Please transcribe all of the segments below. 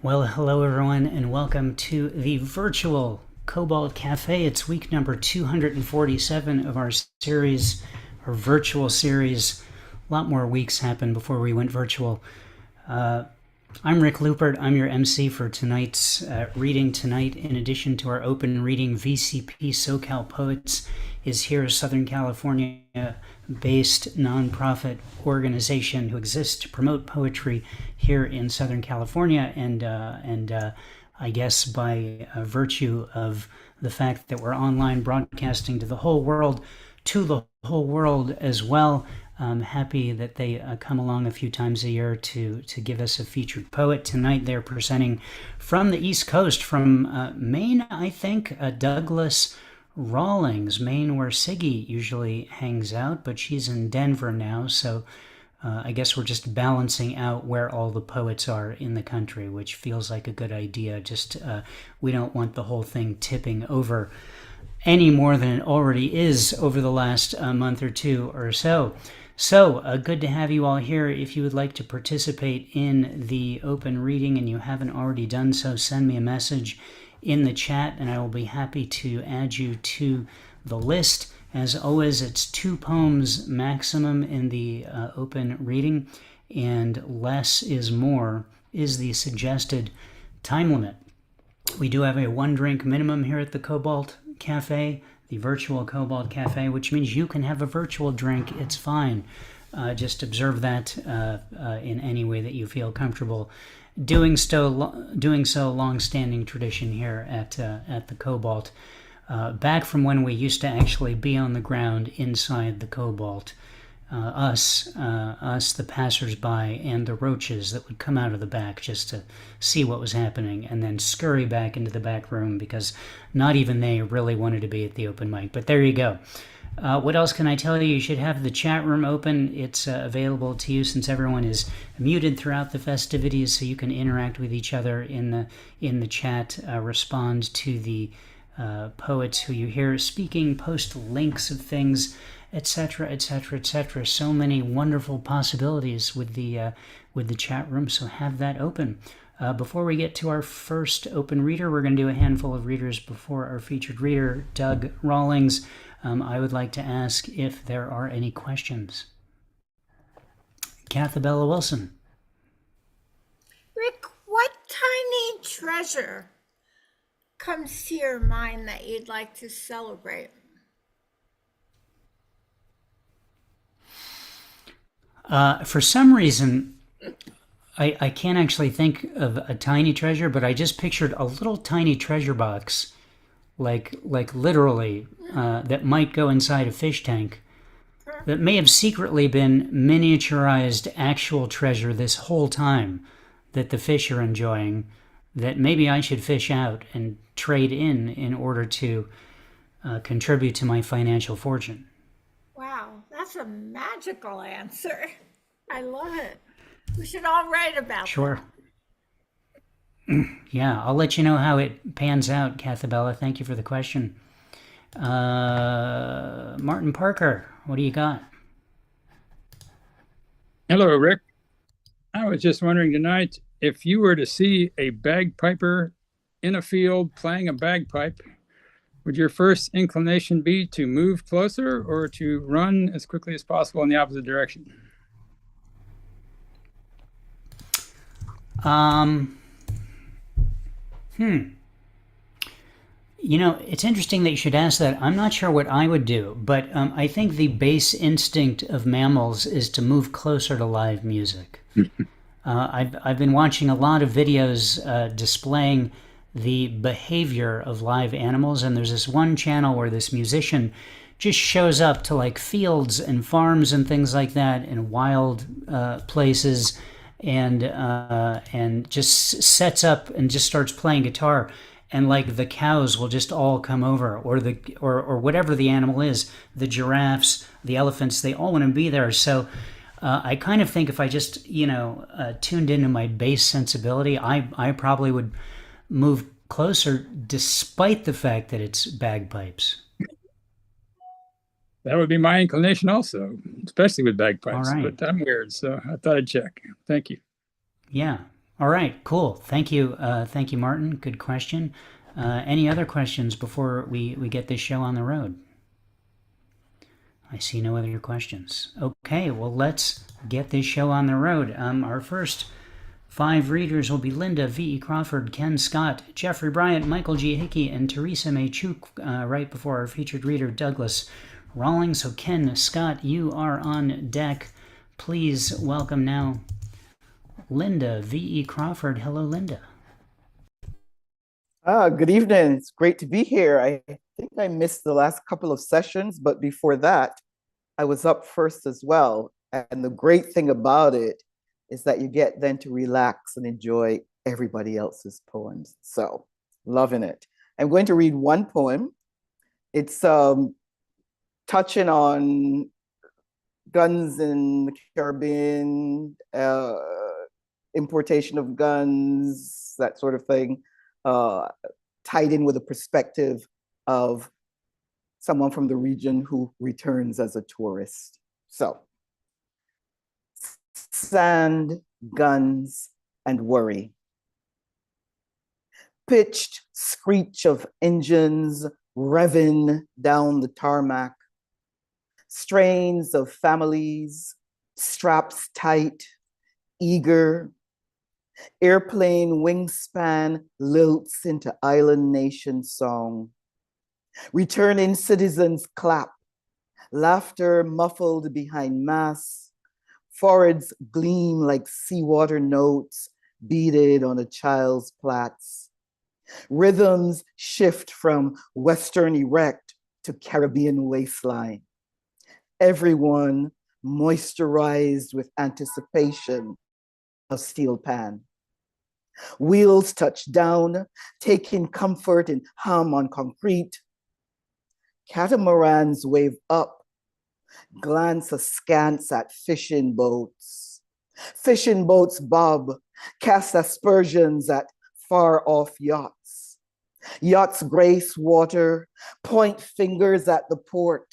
Well, hello everyone, and welcome to the virtual Cobalt Cafe. It's week number 247 of our series, our virtual series. A lot more weeks happened before we went virtual. I'm Rick Lupert. I'm your MC for tonight's reading. Tonight, in addition to our open reading, VCP SoCal Poets is here, a Southern California-based nonprofit organization who exists to promote poetry here in Southern California, and I guess by virtue of the fact that we're online broadcasting to the whole world as well. I'm happy that they come along a few times a year to give us a featured poet. Tonight they're presenting from the East Coast, from Maine, I think, Douglas Rawlings, Maine, where Siggy usually hangs out, but she's in Denver now, so I guess we're just balancing out where all the poets are in the country, which feels like a good idea. Just we don't want the whole thing tipping over any more than it already is over the last month or two or so. So, good to have you all here. If you would like to participate in the open reading and you haven't already done so, send me a message in the chat and I will be happy to add you to the list. As always, it's 2 poems maximum in the open reading, and less is more is the suggested time limit. We do have a 1-drink minimum here at the Cobalt Cafe, the virtual Cobalt Cafe, which means you can have a virtual drink. It's fine. Just observe that in any way that you feel comfortable doing so. Long-standing tradition here at the Cobalt. Back from when we used to actually be on the ground inside the Cobalt. Us, the passers-by, and the roaches that would come out of the back just to see what was happening and then scurry back into the back room because not even they really wanted to be at the open mic. But there you go. What else can I tell you? You should have the chat room open. It's available to you since everyone is muted throughout the festivities, so you can interact with each other in the chat, respond to the poets who you hear speaking, post links of things, etc., etc., etc. So many wonderful possibilities with the chat room, so have that open. Before we get to our first open reader, we're going to do a handful of readers before our featured reader, Doug Rawlings. I would like to ask if there are any questions. Cathabella Wilson. Rick, what tiny treasure comes to your mind that you'd like to celebrate? For some reason, I can't actually think of a tiny treasure, but I just pictured a little tiny treasure box, like literally, that might go inside a fish tank, that may have secretly been miniaturized actual treasure this whole time that the fish are enjoying, that maybe I should fish out and trade in order to contribute to my financial fortune. Wow, that's a magical answer. I love it. We should all write about Sure. Yeah, I'll let you know how it pans out, Cathabella. Thank you for the question. Martin Parker, what do you got? Hello, Rick. I was just wondering tonight, if you were to see a bagpiper in a field playing a bagpipe, would your first inclination be to move closer or to run as quickly as possible in the opposite direction? You know, it's interesting that you should ask that. I'm not sure what I would do, but I think the base instinct of mammals is to move closer to live music. I've been watching a lot of videos displaying the behavior of live animals, and there's this one channel where this musician just shows up to like fields and farms and things like that in wild places, and just sets up and just starts playing guitar, and like the cows will just all come over, or whatever the animal is, the giraffes, the elephants, they all want to be there. So I kind of think if I just tuned into my base sensibility, I probably would move closer despite the fact that it's bagpipes. That would be my inclination also, especially with bagpipes. All right. But I'm weird, so I thought I'd check. Thank you. Yeah. All right, cool. Thank you. Thank you, Martin. Good question. Any other questions before we get this show on the road? I see no other questions. Okay, well, let's get this show on the road. Our first 5 readers will be Linda V.E. Crawford, Ken Scott, Jeffrey Bryant, Michael G. Hickey, and Teresa May Chuk, right before our featured reader, Douglas Rawlings. So, Ken Scott, you are on deck. Please welcome now Linda V.E. Crawford. Hello, Linda. Good evening. It's great to be here. I think I missed the last couple of sessions, but before that, I was up first as well. And the great thing about it is that you get then to relax and enjoy everybody else's poems. So, loving it. I'm going to read one poem. It's touching on guns in the Caribbean, importation of guns, that sort of thing. Tied in with a perspective of someone from the region who returns as a tourist. So, sand, guns, and worry. Pitched screech of engines revving down the tarmac. Strains of families, straps tight, eager. Airplane wingspan lilts into island nation song. Returning citizens clap, laughter muffled behind masks. Foreheads gleam like seawater notes beaded on a child's plaits. Rhythms shift from Western erect to Caribbean waistline. Everyone moisturized with anticipation of steel pan. Wheels touch down, taking comfort in hum on concrete. Catamarans wave up, glance askance at fishing boats. Fishing boats bob, cast aspersions at far-off yachts. Yachts grace water, point fingers at the port.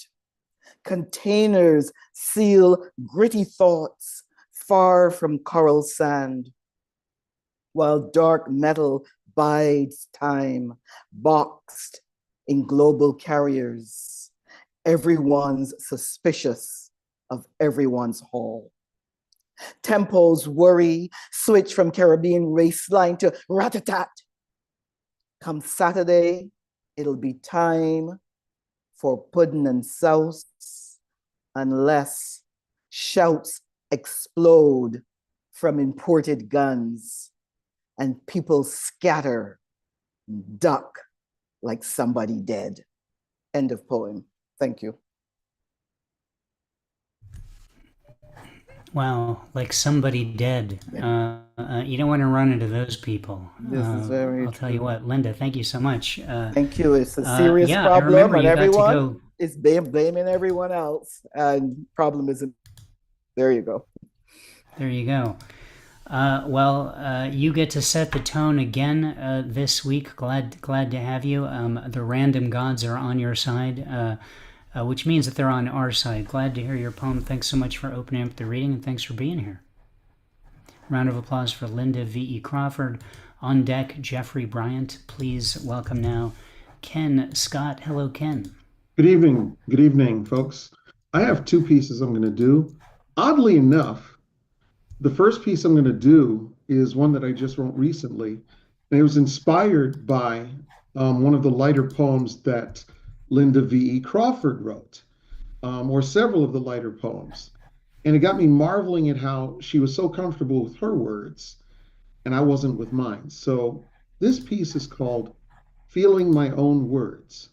Containers seal gritty thoughts far from coral sand, while dark metal bides time, boxed in global carriers. Everyone's suspicious of everyone's haul. Tempos worry, switch from Caribbean raceline to rat-a-tat. Come Saturday, it'll be time for pudding and sauce, unless shouts explode from imported guns and people scatter, duck like somebody dead. End of poem. Thank you. Wow, like somebody dead. You don't want to run into those people. This is very I'll tell you what, Linda, thank you so much. Thank you. It's a serious yeah, I problem, remember and you got to everyone go. is blaming everyone else, and problem isn't. There you go. There you go. Well, you get to set the tone again this week. Glad to have you. The random gods are on your side, which means that they're on our side. Glad to hear your poem. Thanks so much for opening up the reading, and thanks for being here. Round of applause for Linda V.E. Crawford. On deck, Jeffrey Bryant. Please welcome now Ken Scott. Hello, Ken. Good evening, folks. I have 2 pieces I'm going to do. Oddly enough, the first piece I'm going to do is one that I just wrote recently, and it was inspired by one of the lighter poems that Linda V.E. Crawford wrote, or several of the lighter poems. And it got me marveling at how she was so comfortable with her words, and I wasn't with mine. So this piece is called Feeling My Own Words.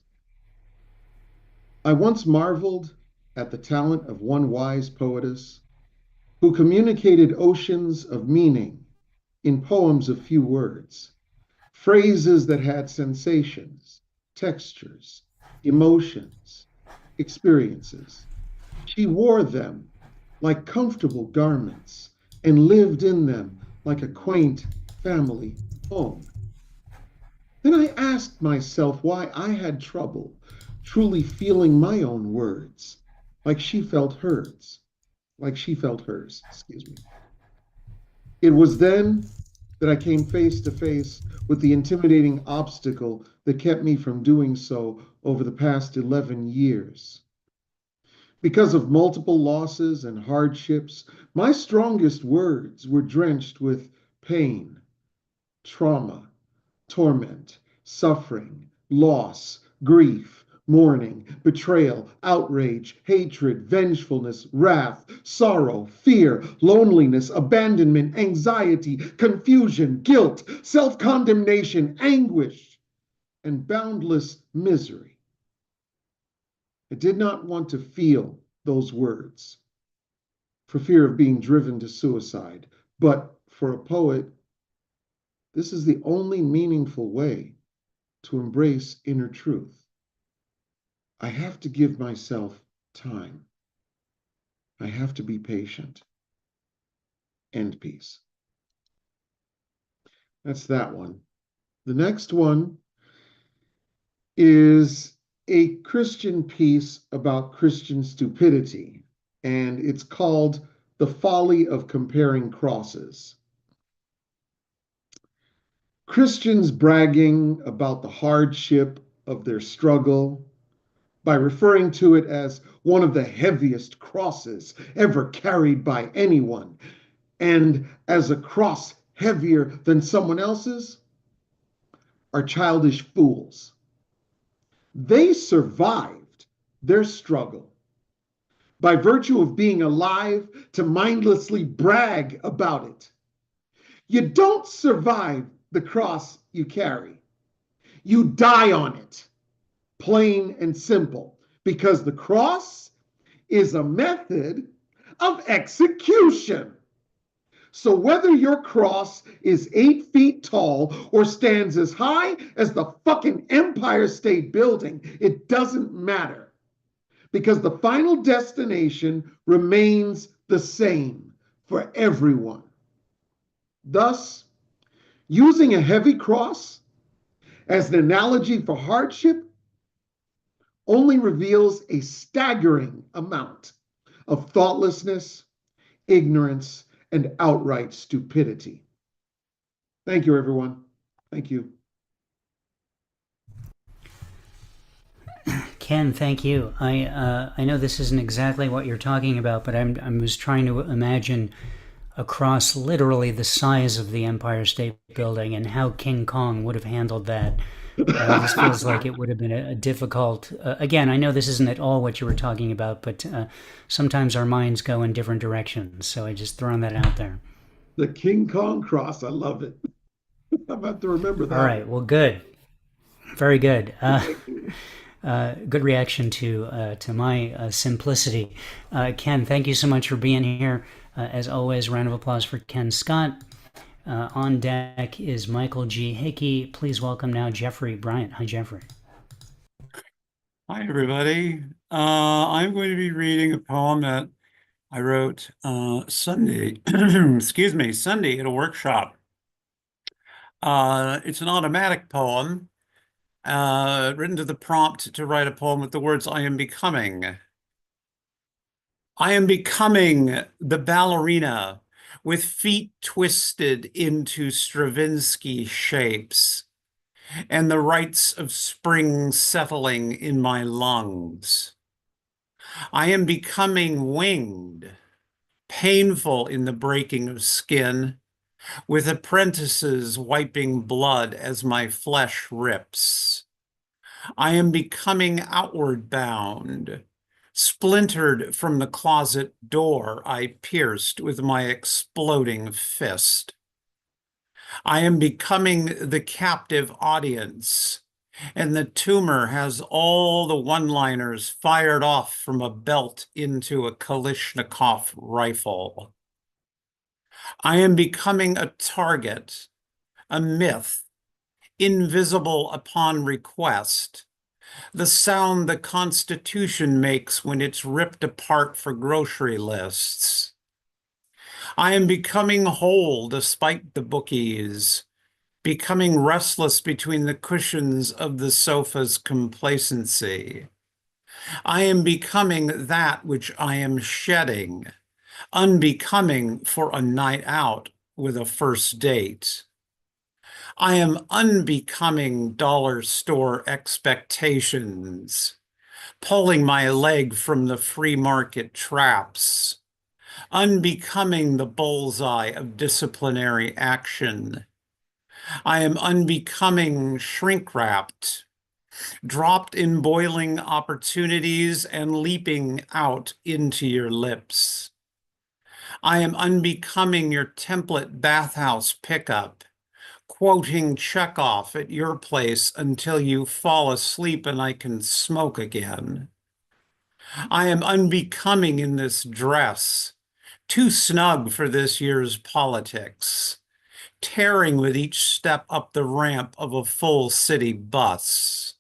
I once marveled at the talent of one wise poetess who communicated oceans of meaning in poems of few words, phrases that had sensations, textures, emotions, experiences. She wore them like comfortable garments and lived in them like a quaint family home. Then I asked myself why I had trouble truly feeling my own words like she felt hers, excuse me. It was then that I came face to face with the intimidating obstacle that kept me from doing so over the past 11 years. Because of multiple losses and hardships, my strongest words were drenched with pain, trauma, torment, suffering, loss, grief, mourning, betrayal, outrage, hatred, vengefulness, wrath, sorrow, fear, loneliness, abandonment, anxiety, confusion, guilt, self-condemnation, anguish, and boundless misery. I did not want to feel those words for fear of being driven to suicide, but for a poet, this is the only meaningful way to embrace inner truth. I have to give myself time. I have to be patient. End piece. That's that one. The next one is a Christian piece about Christian stupidity, and it's called The Folly of Comparing Crosses. Christians bragging about the hardship of their struggle by referring to it as one of the heaviest crosses ever carried by anyone, and as a cross heavier than someone else's, are childish fools. They survived their struggle by virtue of being alive to mindlessly brag about it. You don't survive the cross you carry. You die on it, plain and simple, because the cross is a method of execution. So whether your cross is 8 feet tall or stands as high as the fucking Empire State Building, it doesn't matter, because the final destination remains the same for everyone. Thus, using a heavy cross as an analogy for hardship only reveals a staggering amount of thoughtlessness, ignorance, and outright stupidity. Thank you, everyone. Thank you. Ken, thank you. I know this isn't exactly what you're talking about, but I was trying to imagine a cross literally the size of the Empire State Building and how King Kong would have handled that. This feels like it would have been a difficult. Again, I know this isn't at all what you were talking about, but sometimes our minds go in different directions. So I just thrown that out there. The King Kong cross, I love it. I'm about to remember that. All right, well, good, very good. Good reaction to my simplicity. Ken, thank you so much for being here. As always, round of applause for Ken Scott. On deck is Michael G. Hickey. Please welcome now Jeffrey Bryant. Hi, Jeffrey. Hi, everybody. I'm going to be reading a poem that I wrote Sunday, excuse me, Sunday at a workshop. It's an automatic poem written to the prompt to write a poem with the words, I am becoming. I am becoming the ballerina with feet twisted into Stravinsky shapes and the rites of spring settling in my lungs. I am becoming winged, painful in the breaking of skin, with apprentices wiping blood as my flesh rips. I am becoming outward bound, splintered from the closet door I pierced with my exploding fist. I am becoming the captive audience, and the tumor has all the one-liners fired off from a belt into a Kalashnikov rifle. I am becoming a target, a myth, invisible upon request, the sound the Constitution makes when it's ripped apart for grocery lists. I am becoming whole despite the bookies, becoming restless between the cushions of the sofa's complacency. I am becoming that which I am shedding, unbecoming for a night out with a first date. I am unbecoming dollar store expectations, pulling my leg from the free market traps, unbecoming the bullseye of disciplinary action. I am unbecoming shrink-wrapped, dropped in boiling opportunities and leaping out into your lips. I am unbecoming your template bathhouse pickup, quoting Chekhov at your place until you fall asleep and I can smoke again. I am unbecoming in this dress, too snug for this year's politics, tearing with each step up the ramp of a full city bus.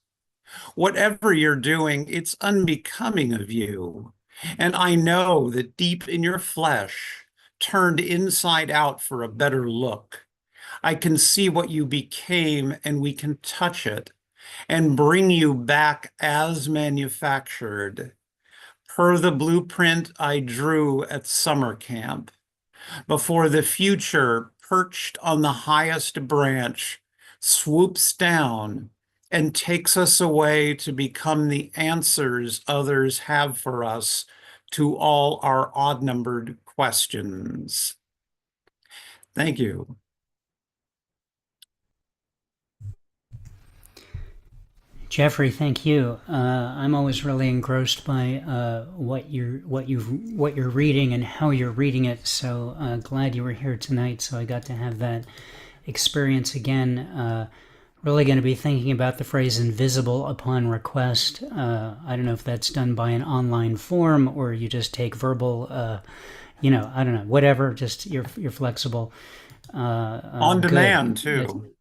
Whatever you're doing, it's unbecoming of you. And I know that deep in your flesh, turned inside out for a better look, I can see what you became and we can touch it and bring you back as manufactured, per the blueprint I drew at summer camp, before the future, perched on the highest branch, swoops down and takes us away to become the answers others have for us to all our odd-numbered questions. Thank you. Jeffrey, thank you. I'm always really engrossed by what you're reading and how you're reading it. So glad you were here tonight. So I got to have that experience again. Really going to be thinking about the phrase "invisible upon request." I don't know if that's done by an online form or you just take verbal. I don't know. Whatever. Just you're flexible. On demand too.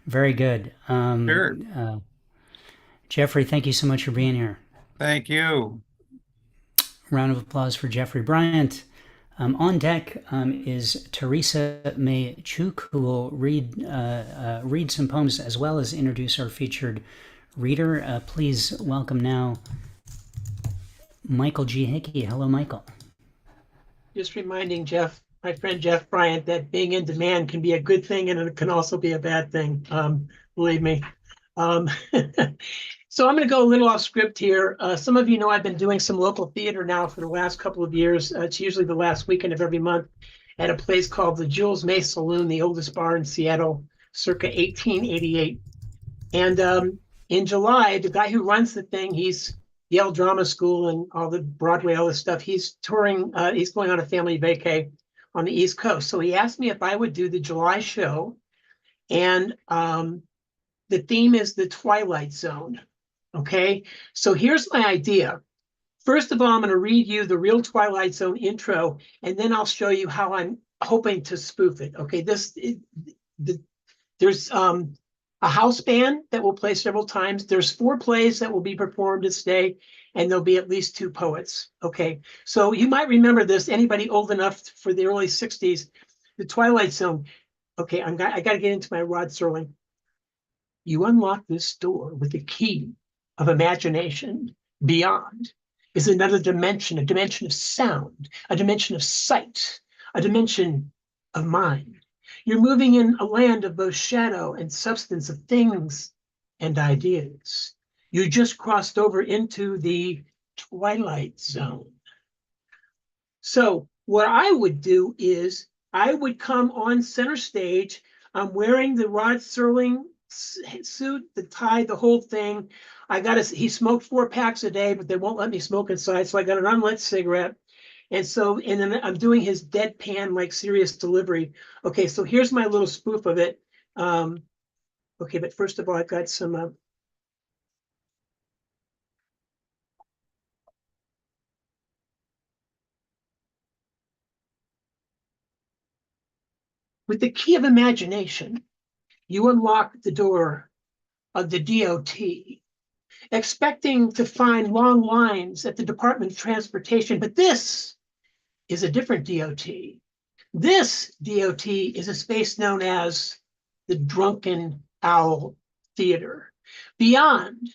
Very good. Sure. Jeffrey, thank you so much for being here. Thank you. Round of applause for Jeffrey Bryant. On deck is Teresa May Chuk, who will read some poems as well as introduce our featured reader. Please welcome now Michael G. Hickey. Hello, Michael. Just reminding my friend Jeff Bryant, that being in demand can be a good thing and it can also be a bad thing. Believe me. So I'm going to go a little off script here. Some of you know I've been doing some local theater now for the last couple of years. It's usually the last weekend of every month at a place called the Jules May Saloon, the oldest bar in Seattle, circa 1888. And in July, the guy who runs the thing, he's Yale Drama School and all the Broadway, all this stuff. He's touring, he's going on a family vacay on the East Coast. So he asked me if I would do the July show. And the theme is the Twilight Zone. Okay, so here's my idea. First of all, I'm going to read you the real Twilight Zone intro, and then I'll show you how I'm hoping to spoof it. Okay, there's a house band that will play several times. There's 4 plays that will be performed this day, and there'll be at least 2 poets. Okay, so you might remember this, anybody old enough for the early 60s, the Twilight Zone. Okay, I got to get into my Rod Serling. You unlock this door with the key of imagination. Beyond is another dimension, a dimension of sound, a dimension of sight, a dimension of mind. You're moving in a land of both shadow and substance, of things and ideas. You just crossed over into the Twilight Zone. So what I would do is I would come on center stage. I'm wearing the Rod Serling suit, the tie, the whole thing. He smoked 4 packs a day, but they won't let me smoke inside. So I got an unlit cigarette. And then I'm doing his deadpan, like serious delivery. Okay, so here's my little spoof of it. Okay, but first of all, I've got some with the key of imagination, you unlock the door of the DOT, expecting to find long lines at the Department of Transportation, but this is a different DOT. This DOT is a space known as the Drunken Owl Theater. Beyond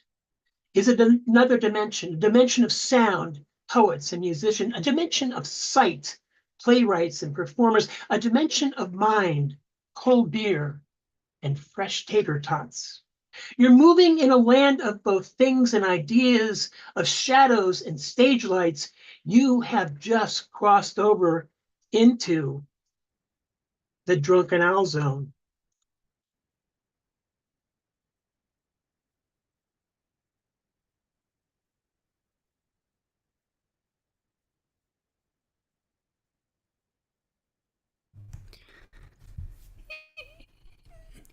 is another dimension, a dimension of sound, poets and musicians, a dimension of sight, playwrights and performers, a dimension of mind, cold beer, and fresh tater tots. You're moving in a land of both things and ideas, of shadows and stage lights. You have just crossed over into the drunken owl zone.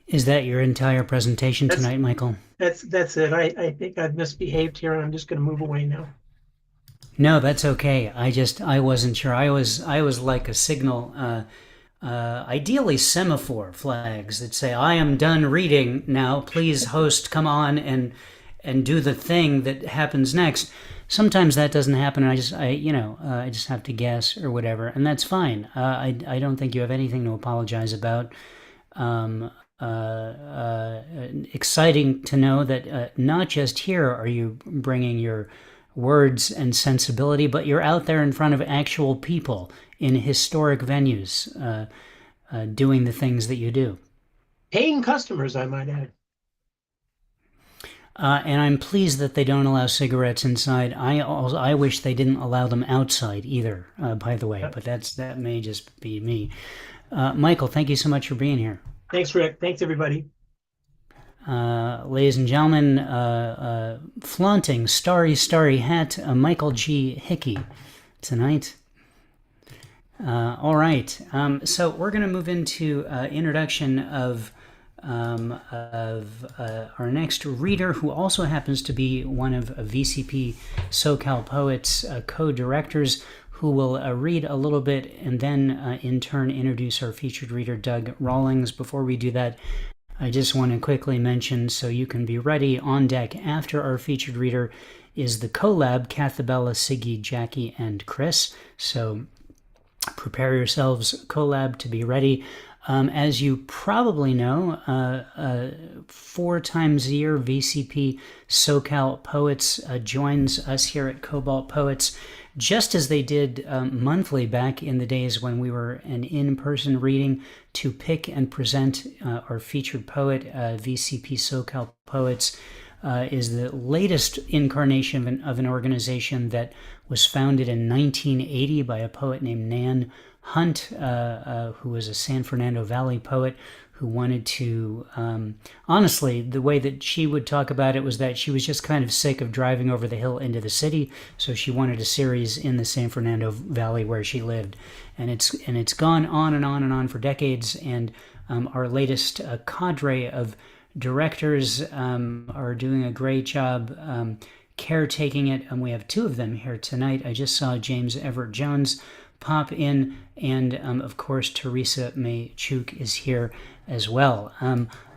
Is that your entire presentation That's- tonight, Michael? That's it. I think I've misbehaved here, and I'm just going to move away now. No, that's okay. I wasn't sure. I was like a signal, ideally semaphore flags that say, "I am done reading now. Please, host, come on and do the thing that happens next." Sometimes that doesn't happen, and I just have to guess or whatever, and that's fine. I don't think you have anything to apologize about. Exciting to know that not just here are you bringing your words and sensibility, but you're out there in front of actual people in historic venues doing the things that you do. Paying customers, I might add. And I'm pleased that they don't allow cigarettes inside. I wish they didn't allow them outside either, by the way, but that may just be me. Michael, thank you so much for being here. Thanks, Rick. Thanks, everybody. Ladies and gentlemen, flaunting starry hat, Michael G. Hickey tonight. All right, so we're going to move into introduction of our next reader, who also happens to be one of VCP SoCal Poets co-directors, who will read a little bit and then in turn introduce our featured reader, Doug Rawlings. Before we do that, I just want to quickly mention, so you can be ready, on deck after our featured reader is the collab, Cathabella, Siggy, Jackie, and Chris. So prepare yourselves, collab, to be ready. As you probably know, 4 times a year, VCP SoCal Poets joins us here at Cobalt Poets, just as they did monthly back in the days when we were an in-person reading, to pick and present our featured poet. VCP SoCal Poets is the latest incarnation of an organization that was founded in 1980 by a poet named Nan Hunt, who was a San Fernando Valley poet who wanted to, honestly, the way that she would talk about it was that she was just kind of sick of driving over the hill into the city, so she wanted a series in the San Fernando Valley where she lived. And it's gone on and on and on for decades, and our latest cadre of directors are doing a great job caretaking it, and we have 2 of them here tonight. I just saw James Everett Jones pop in, and of course Teresa May Chuk is here as well.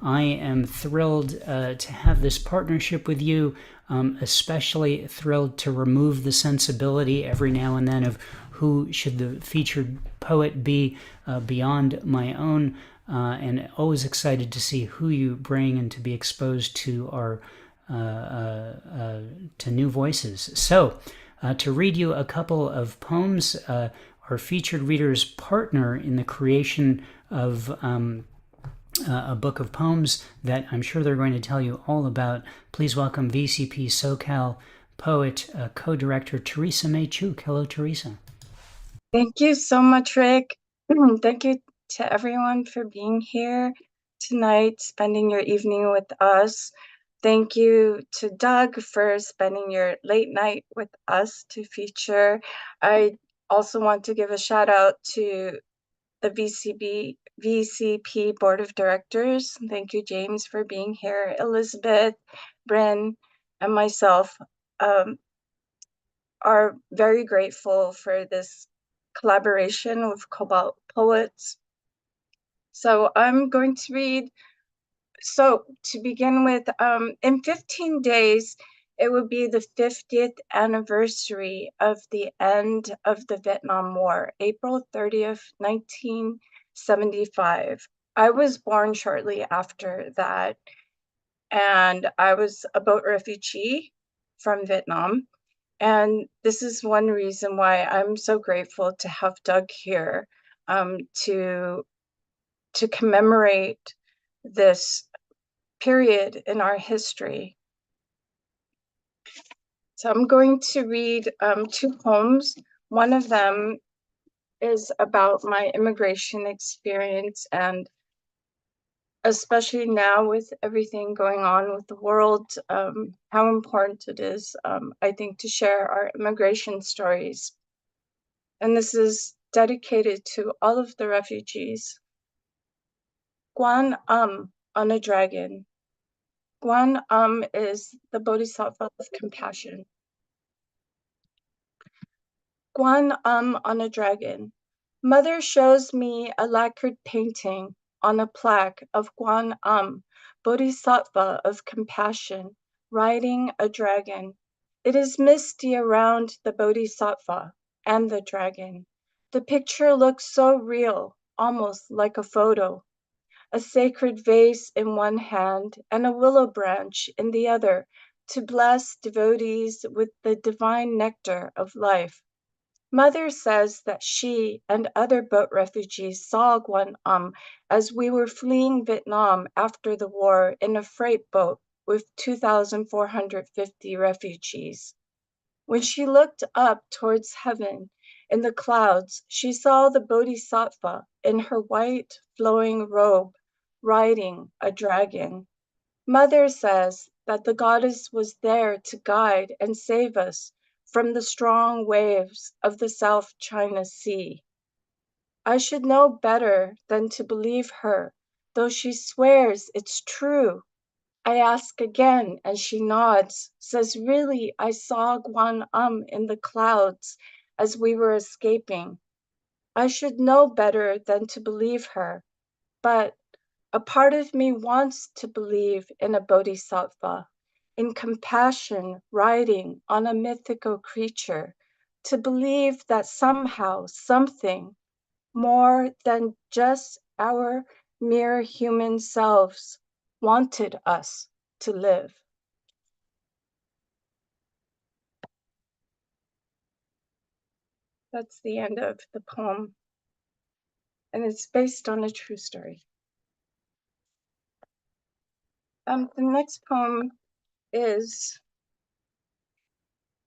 I am thrilled to have this partnership with you, especially thrilled to remove the sensibility every now and then of who should the featured poet be beyond my own, and always excited to see who you bring and to be exposed to our to new voices. So to read you a couple of poems, our featured reader's partner in the creation of a book of poems that I'm sure they're going to tell you all about. Please welcome VCP SoCal poet, co-director Teresa May Chuk. Hello, Teresa. Thank you so much, Rick. Thank you to everyone for being here tonight, spending your evening with us. Thank you to Doug for spending your late night with us to feature. I also want to give a shout out to the VCP Board of Directors. Thank you, James, for being here. Elizabeth, Bryn, and myself are very grateful for this collaboration with Cobalt Poets. So I'm going to read. So to begin with, in 15 days, it would be the 50th anniversary of the end of the Vietnam War, April 30th, 1975. I was born shortly after that, and I was a boat refugee from Vietnam. And this is one reason why I'm so grateful to have Doug here, to commemorate this period in our history. So I'm going to read 2 poems. One of them is about my immigration experience, and especially now with everything going on with the world, how important it is, I think, to share our immigration stories. And this is dedicated to all of the refugees. Guan on a dragon. Guan is the bodhisattva of compassion. Guan on a dragon. Mother shows me a lacquered painting on a plaque of Guan bodhisattva of compassion, riding a dragon. It is misty around the bodhisattva and the dragon. The picture looks so real, almost like a photo. A sacred vase in one hand and a willow branch in the other to bless devotees with the divine nectar of life. Mother says that she and other boat refugees saw Guan as we were fleeing Vietnam after the war in a freight boat with 2,450 refugees. When she looked up towards heaven in the clouds, she saw the bodhisattva in her white flowing robe riding a dragon. Mother says that the goddess was there to guide and save us from the strong waves of the South China Sea. I should know better than to believe her, though she swears it's true. I ask again, and she nods, says, really, I saw Guan in the clouds as we were escaping. I should know better than to believe her, but a part of me wants to believe in a bodhisattva, in compassion riding on a mythical creature, to believe that somehow something more than just our mere human selves wanted us to live. That's the end of the poem, and it's based on a true story. The next poem is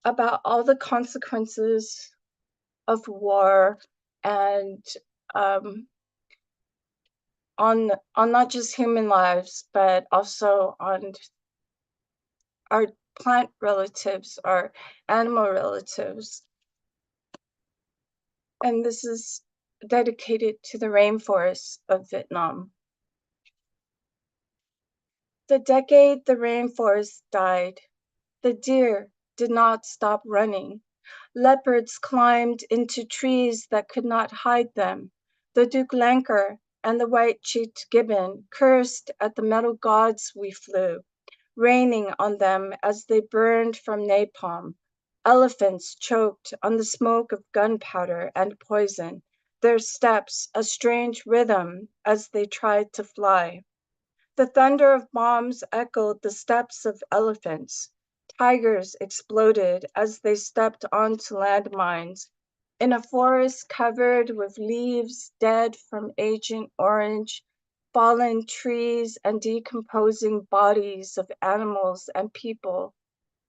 about all the consequences of war and on not just human lives, but also on our plant relatives, our animal relatives. And this is dedicated to the rainforests of Vietnam. The decade the rainforest died, the deer did not stop running. Leopards climbed into trees that could not hide them. The Duke Lanker and the white-cheeked gibbon cursed at the metal gods we flew, raining on them as they burned from napalm. Elephants choked on the smoke of gunpowder and poison, their steps a strange rhythm as they tried to fly. The thunder of bombs echoed the steps of elephants. Tigers exploded as they stepped onto landmines. In a forest covered with leaves dead from Agent Orange, fallen trees and decomposing bodies of animals and people,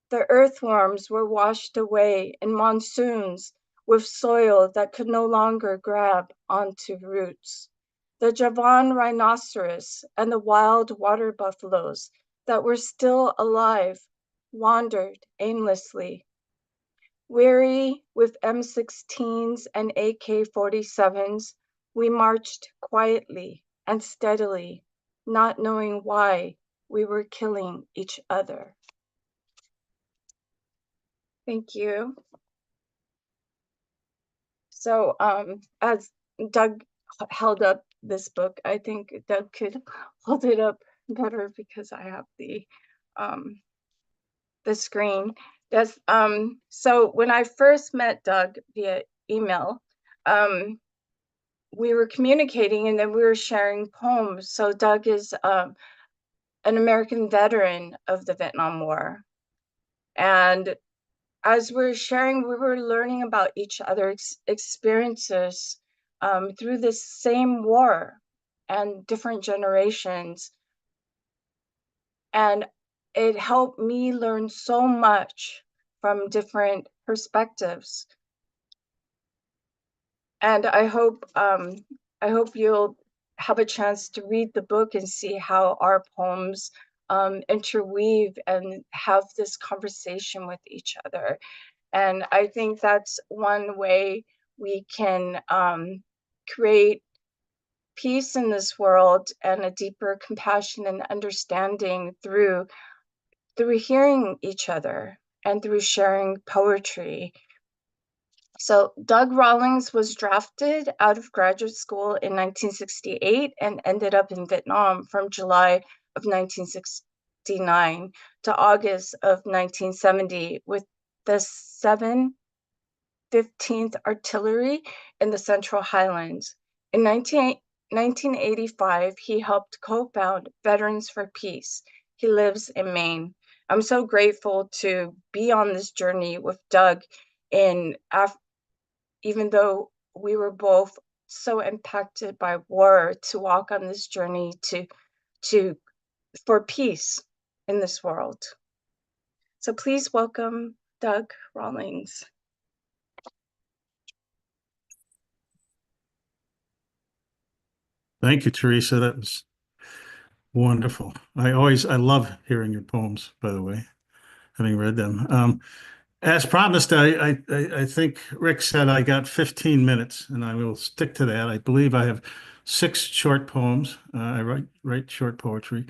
the earthworms were washed away in monsoons with soil that could no longer grab onto roots. The Javan rhinoceros and the wild water buffaloes that were still alive wandered aimlessly. Weary with M16s and AK-47s, we marched quietly and steadily, not knowing why we were killing each other. Thank you. So as Doug held up this book, I think Doug could hold it up better because I have the screen. That's so when I first met Doug via email, we were communicating and then we were sharing poems. So Doug is an American veteran of the Vietnam War, and as we're sharing, we were learning about each other's experiences through this same war and different generations. And it helped me learn so much from different perspectives. And I hope you'll have a chance to read the book and see how our poems interweave and have this conversation with each other. And I think that's one way we can create peace in this world and a deeper compassion and understanding through hearing each other and through sharing poetry. So Doug Rawlings was drafted out of graduate school in 1968 and ended up in Vietnam from July of 1969 to August of 1970 with the 715th Artillery in the Central Highlands. In 1985, he helped co-found Veterans for Peace. He lives in Maine. I'm so grateful to be on this journey with Doug even though we were both so impacted by war, to walk on this journey for peace in this world. So please welcome Doug Rawlings. Thank you, Teresa. That was wonderful. I love hearing your poems, by the way, having read them. As promised, I think Rick said I got 15 minutes, and I will stick to that. I believe I have 6 short poems. I write short poetry.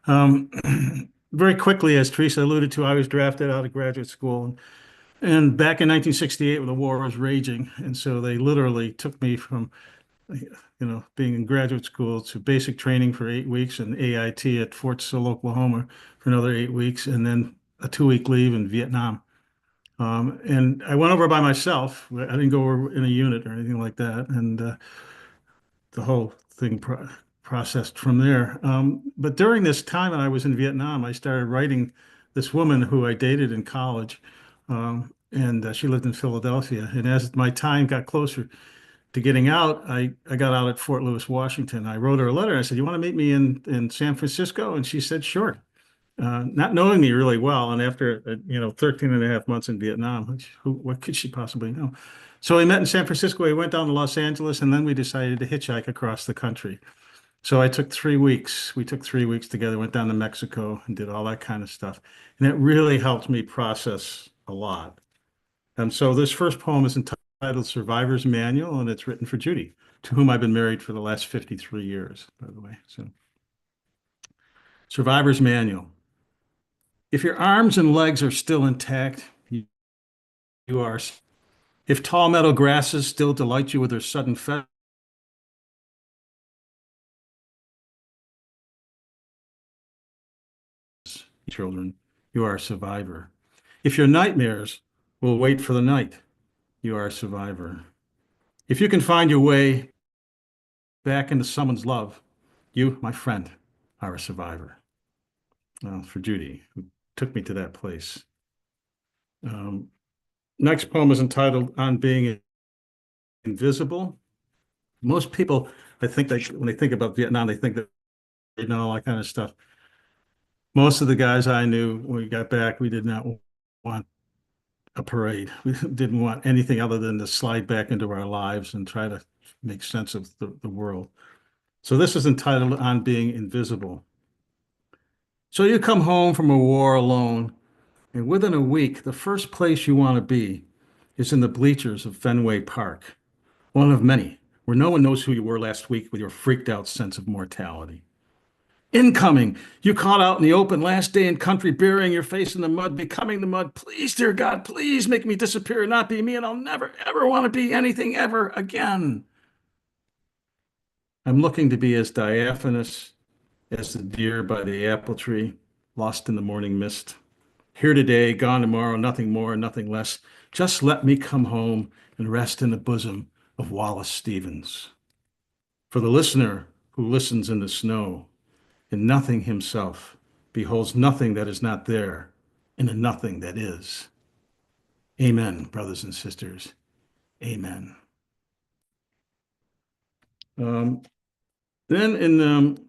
Very quickly, as Teresa alluded to, I was drafted out of graduate school, and back in 1968, when the war was raging, and so they literally took me from, being in graduate school to basic training for 8 weeks and AIT at Fort Sill, Oklahoma for another 8 weeks, and then a 2-week leave in Vietnam. And I went over by myself. I didn't go over in a unit or anything like that. And the whole thing processed from there. But during this time when I was in Vietnam, I started writing this woman who I dated in college. And she lived in Philadelphia. And as my time got closer to getting out, I got out at Fort Lewis, Washington. I wrote her a letter. I said, "You want to meet me in San Francisco?" And she said, "Sure." Not knowing me really well, and after 13 and a half months in Vietnam, what could she possibly know? So we met in San Francisco. We went down to Los Angeles, and then we decided to hitchhike across the country. So I took 3 weeks. We took 3 weeks together, went down to Mexico and did all that kind of stuff. And it really helped me process a lot. And so this first poem is entitled Survivor's Manual, and it's written for Judy, to whom I've been married for the last 53 years, by the way. So Survivor's Manual. If your arms and legs are still intact, you are. If tall meadow grasses still delight you with their sudden feathers, children, you are a survivor. If your nightmares will wait for the night, you are a survivor. If you can find your way back into someone's love, you, my friend, are a survivor. For Judy, who took me to that place. Next poem is entitled On Being Invisible. Most people, I think, when they think about Vietnam, they think that, all that kind of stuff. Most of the guys I knew, when we got back, we did not want a parade. We didn't want anything other than to slide back into our lives and try to make sense of the world. So this is entitled On Being Invisible. So you come home from a war alone, and within a week, the first place you want to be is in the bleachers of Fenway Park, one of many, where no one knows who you were last week with your freaked out sense of mortality. Incoming, you caught out in the open last day in country, burying your face in the mud, becoming the mud. Please, dear God, please make me disappear and not be me, and I'll never, ever want to be anything ever again. I'm looking to be as diaphanous as the deer by the apple tree, lost in the morning mist. Here today, gone tomorrow, nothing more, nothing less. Just let me come home and rest in the bosom of Wallace Stevens. For the listener who listens in the snow, in nothing himself, beholds nothing that is not there, in a nothing that is. Amen, brothers and sisters. Amen. Then in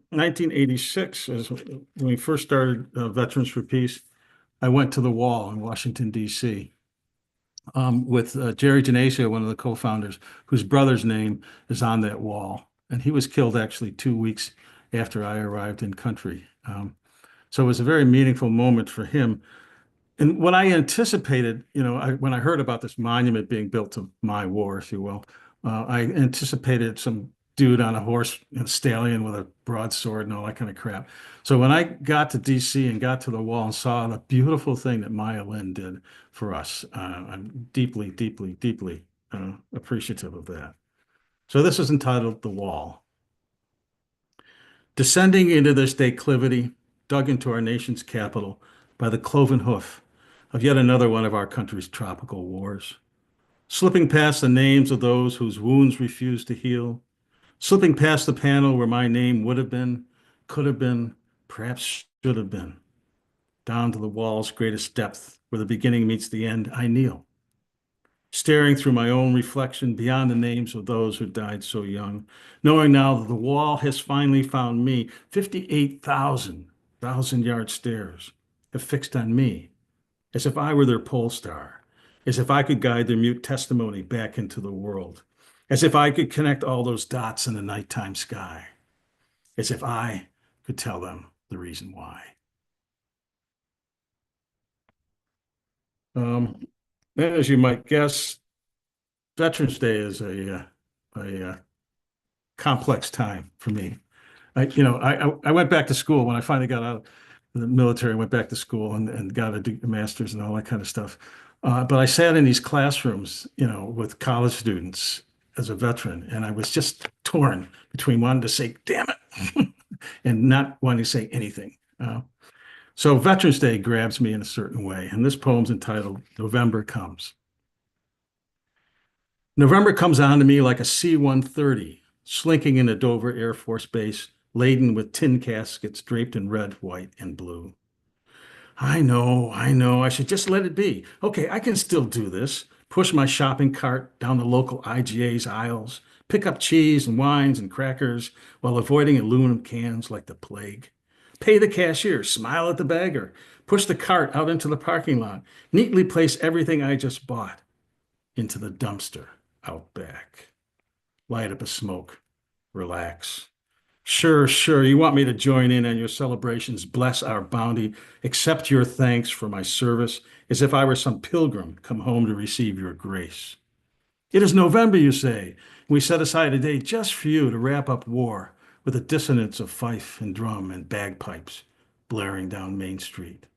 1986, when we first started Veterans for Peace, I went to the wall in Washington, D.C. With Jerry Genesio, one of the co-founders, whose brother's name is on that wall. And he was killed actually 2 weeks after I arrived in country. So it was a very meaningful moment for him. And what I anticipated, when I heard about this monument being built to my war, if you will, I anticipated some dude on a horse, stallion with a broadsword and all that kind of crap. So when I got to DC and got to the wall and saw the beautiful thing that Maya Lin did for us, I'm deeply, deeply, deeply appreciative of that. So this is entitled The Wall. Descending into this declivity, dug into our nation's capital by the cloven hoof of yet another one of our country's tropical wars, slipping past the names of those whose wounds refused to heal, slipping past the panel where my name would have been, could have been, perhaps should have been, down to the wall's greatest depth, where the beginning meets the end, I kneel, staring through my own reflection beyond the names of those who died so young, knowing now that the wall has finally found me. 58,000 thousand-yard stares have fixed on me, as if I were their pole star, as if I could guide their mute testimony back into the world, as if I could connect all those dots in the nighttime sky, as if I could tell them the reason why. As you might guess, Veterans Day is a complex time for me. I went back to school when I finally got out of the military, went back to school and got a master's and all that kind of stuff. But I sat in these classrooms, with college students as a veteran, and I was just torn between wanting to say, damn it, and not wanting to say anything. So Veterans Day grabs me in a certain way, and this poem's entitled November Comes. November comes on to me like a C-130, slinking into Dover Air Force Base, laden with tin caskets draped in red, white, and blue. I know, I should just let it be. Okay, I can still do this. Push my shopping cart down the local IGA's aisles, pick up cheese and wines and crackers while avoiding aluminum cans like the plague. Pay the cashier, smile at the bagger, push the cart out into the parking lot, neatly place everything I just bought into the dumpster out back. Light up a smoke, relax. Sure, you want me to join in on your celebrations, bless our bounty, accept your thanks for my service, as if I were some pilgrim come home to receive your grace. It is November, you say. We set aside a day just for you to wrap up war with the dissonance of fife and drum and bagpipes blaring down Main Street,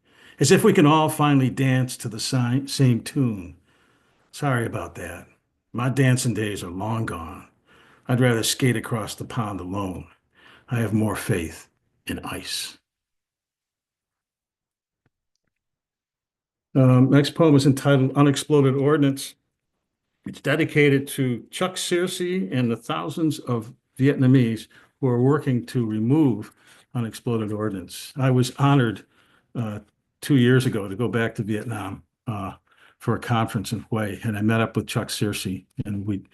as if we can all finally dance to the same tune. Sorry about that. My dancing days are long gone. I'd rather skate across the pond alone. I have more faith in ice. Next poem is entitled Unexploded Ordnance. It's dedicated to Chuck Searcy and the thousands of Vietnamese who are working to remove unexploded ordnance. I was honored 2 years ago to go back to Vietnam for a conference in Hue, and I met up with Chuck Searcy, and we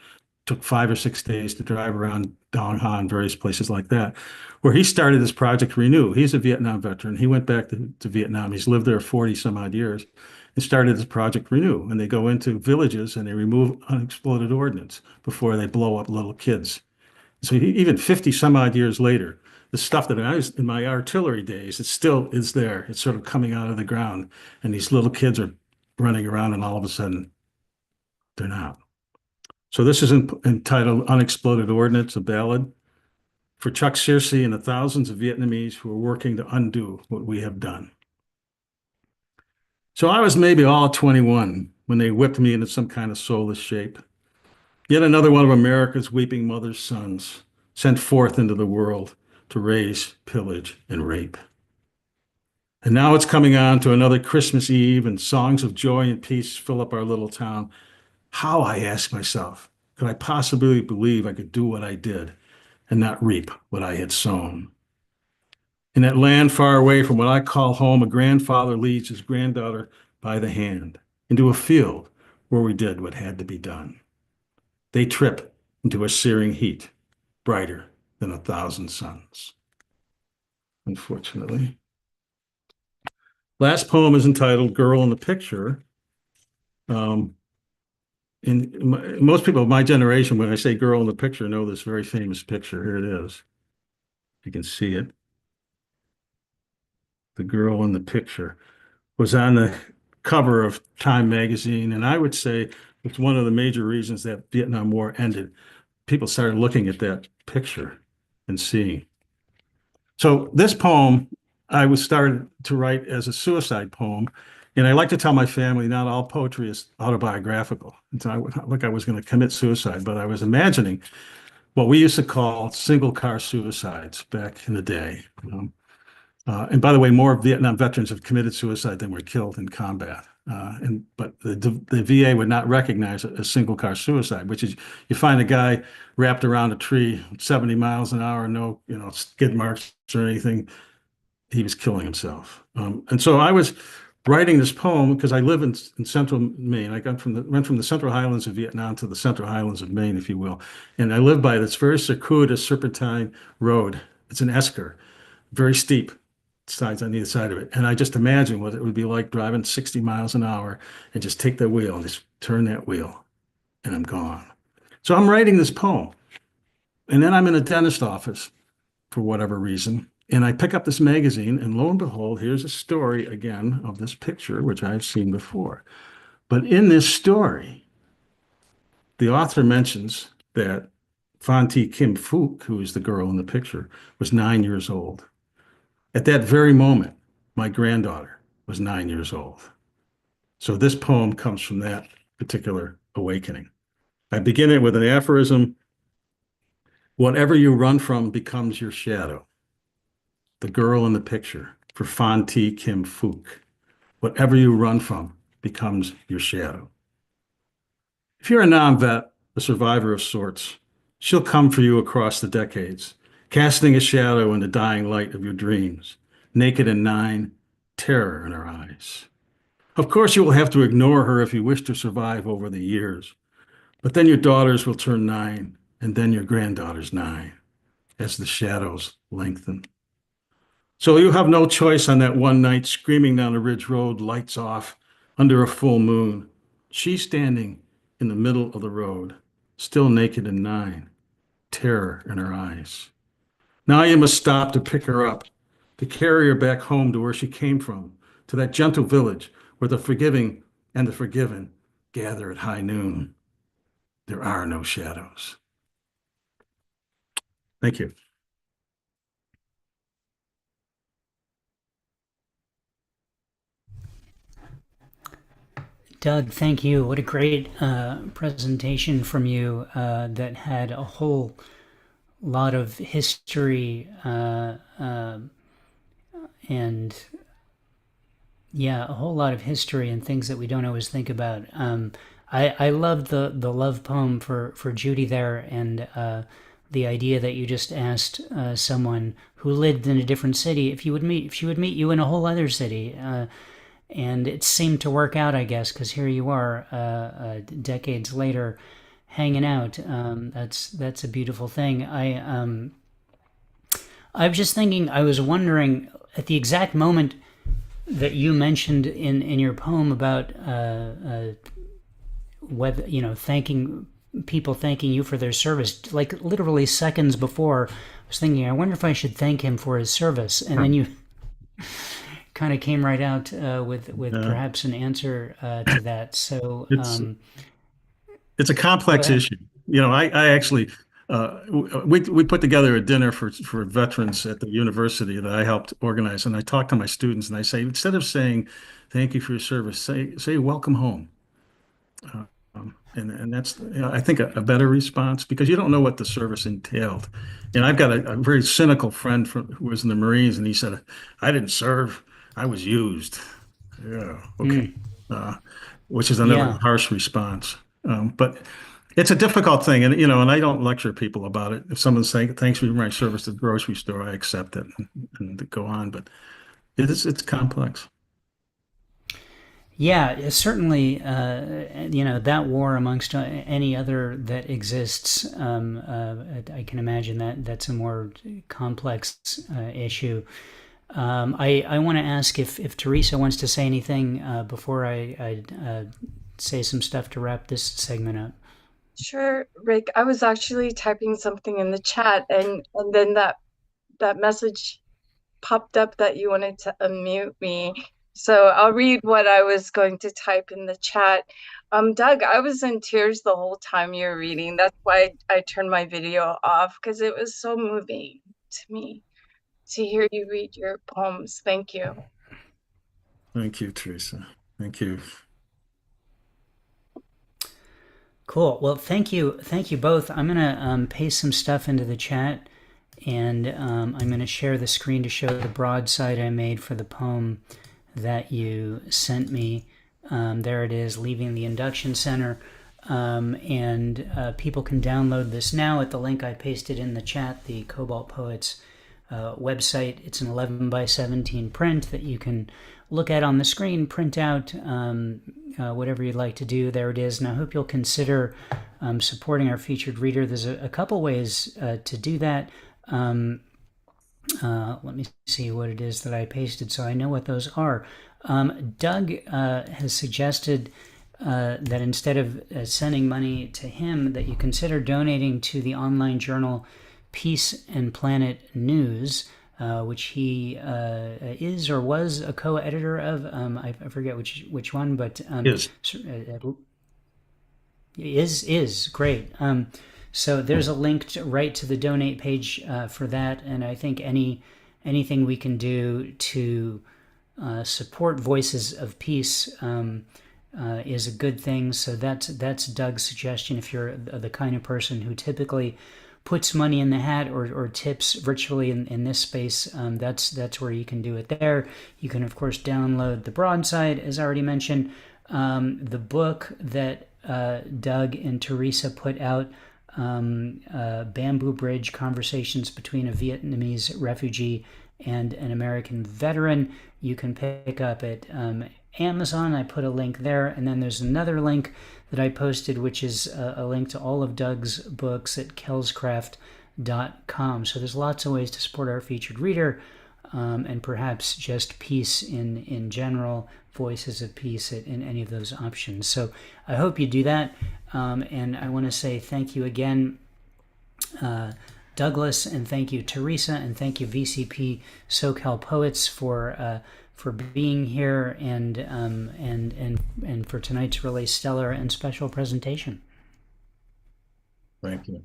took 5 or 6 days to drive around Dong Ha and various places like that, where he started this Project Renew. He's a Vietnam veteran. He went back to Vietnam. He's lived there 40 some odd years and started this Project Renew. And they go into villages and they remove unexploded ordnance before they blow up little kids. So even 50 some odd years later, the stuff that I was in my artillery days, it still is there. It's sort of coming out of the ground. And these little kids are running around and all of a sudden they're not. So this is entitled Unexploded Ordnance, a ballad for Chuck Searcy and the thousands of Vietnamese who are working to undo what we have done. So I was maybe all 21 when they whipped me into some kind of soulless shape. Yet another one of America's weeping mother's sons, sent forth into the world to raise, pillage, and rape. And now it's coming on to another Christmas Eve, and songs of joy and peace fill up our little town. How, I ask myself, could I possibly believe I could do what I did and not reap what I had sown? In that land far away from what I call home, a grandfather leads his granddaughter by the hand into a field where we did what had to be done. They trip into a searing heat, brighter than 1,000 suns. Unfortunately. Last poem is entitled Girl in the Picture. Most people of my generation, when I say girl in the picture, know this very famous picture. Here it is. You can see it. The girl in the picture was on the cover of Time magazine, and I would say it's one of the major reasons that Vietnam War ended. People started looking at that picture and seeing. So this poem, I was started to write as a suicide poem, and I like to tell my family not all poetry is autobiographical. And so I was going to commit suicide, but I was imagining what we used to call single car suicides back in the day. And by the way, more Vietnam veterans have committed suicide than were killed in combat. But the VA would not recognize a single car suicide, which is you find a guy wrapped around a tree, 70 miles an hour, no, skid marks or anything. He was killing himself. And so I was writing this poem because I live in central Maine. I went from the Central Highlands of Vietnam to the Central Highlands of Maine, if you will. And I live by this very circuitous serpentine road. It's an esker, very steep sides on either side of it. And I just imagine what it would be like driving 60 miles an hour and just take the wheel and just turn that wheel and I'm gone. So I'm writing this poem. And then I'm in a dentist office for whatever reason. And I pick up this magazine and lo and behold, here's a story again of this picture, which I've seen before. But in this story, the author mentions that Phan Thi Kim Phuc, who is the girl in the picture, was 9 years old. At that very moment, my granddaughter was 9 years old. So this poem comes from that particular awakening. I begin it with an aphorism: whatever you run from becomes your shadow. The girl in the picture, for Phan Thi Kim Phuc. Whatever you run from becomes your shadow. If you're a non-vet, a survivor of sorts, she'll come for you across the decades, casting a shadow in the dying light of your dreams, naked and 9, terror in her eyes. Of course, you will have to ignore her if you wish to survive over the years, but then your daughters will turn 9, and then your granddaughter's 9, as the shadows lengthen. So you have no choice on that one night, screaming down a ridge road, lights off, under a full moon. She's standing in the middle of the road, still naked and 9, terror in her eyes. Now you must stop to pick her up, to carry her back home to where she came from, to that gentle village where the forgiving and the forgiven gather at high noon. There are no shadows. Thank you. Doug, thank you. What a great presentation from you that had a whole lot of history and yeah, a whole lot of history and things that we don't always think about. I loved the love poem for Judy there, and the idea that you just asked someone who lived in a different city if she would meet you in a whole other city. And it seemed to work out, I guess, because here you are, decades later, hanging out. That's a beautiful thing. I was just thinking. I was wondering at the exact moment that you mentioned in your poem about whether thanking you for their service, like literally seconds before. I was thinking, I wonder if I should thank him for his service, and then you kind of came right out with perhaps an answer to that. So it's a complex issue. I actually we put together a dinner for veterans at the university that I helped organize, and I talked to my students and I say, instead of saying thank you for your service, say welcome home. And that's I think a better response, because you don't know what the service entailed. And I've got a very cynical friend who was in the Marines, and he said, I didn't serve, I was used. Yeah, okay. Which is another harsh response. But it's a difficult thing, and and I don't lecture people about it. If someone's saying thanks for my service at the grocery store, I accept it and go on. But it's complex. Yeah, certainly, that war amongst any other that exists, I can imagine that that's a more complex issue. I want to ask if Teresa wants to say anything before I say some stuff to wrap this segment up. Sure, Rick. I was actually typing something in the chat, and then that message popped up that you wanted to unmute me. So I'll read what I was going to type in the chat. Doug, I was in tears the whole time you were reading. That's why I turned my video off, because it was so moving to me to hear you read your poems. Thank you. Thank you, Teresa. Thank you. Cool. Well, thank you both. I'm gonna paste some stuff into the chat, and I'm gonna share the screen to show the broadside I made for the poem that you sent me. There it is, Leaving the Induction Center. And people can download this now at the link I pasted in the chat, the Cobalt Poets website. It's an 11 by 17 print that you can look at on the screen, print out, whatever you'd like to do. There it is. And I hope you'll consider supporting our featured reader. There's a couple ways to do that. Let me see what it is that I pasted so I know what those are. Doug has suggested that instead of sending money to him, that you consider donating to the online journal Peace and Planet News, which he is or was a co-editor of. I forget which one, but is great. So there's a link right to the donate page for that, and I think anything we can do to support Voices of Peace is a good thing. So that's Doug's suggestion. If you're the kind of person who typically puts money in the hat or tips virtually in this space, that's where you can do it there. You can, of course, download the broadside, as I already mentioned. The book that Doug and Teresa put out, Bamboo Bridge, Conversations Between a Vietnamese Refugee and an American Veteran, you can pick up at Amazon. I put a link there, and then there's another link that I posted, which is a link to all of Doug's books at kelscraft.com. So there's lots of ways to support our featured reader, and perhaps just peace in general, Voices of Peace in any of those options. So I hope you do that, and I want to say thank you again, Douglas, and thank you, Teresa, and thank you, VCP SoCal Poets, for being here and for tonight's really stellar and special presentation. Thank you.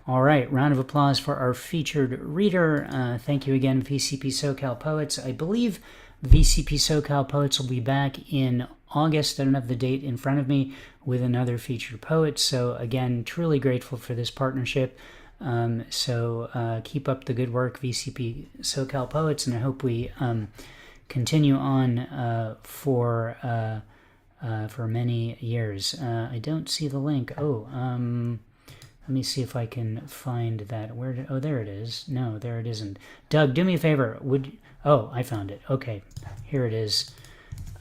All right, round of applause for our featured reader. Thank you again, VCP SoCal Poets. I believe VCP SoCal Poets will be back in August. I don't have the date in front of me, with another featured poet. So again, truly grateful for this partnership. So keep up the good work, VCP SoCal Poets, and I hope we continue on for many years. I don't see the link. Let me see if I can find that. Oh, there it is. No, there it isn't. Doug, do me a favor. I found it. Okay, here it is.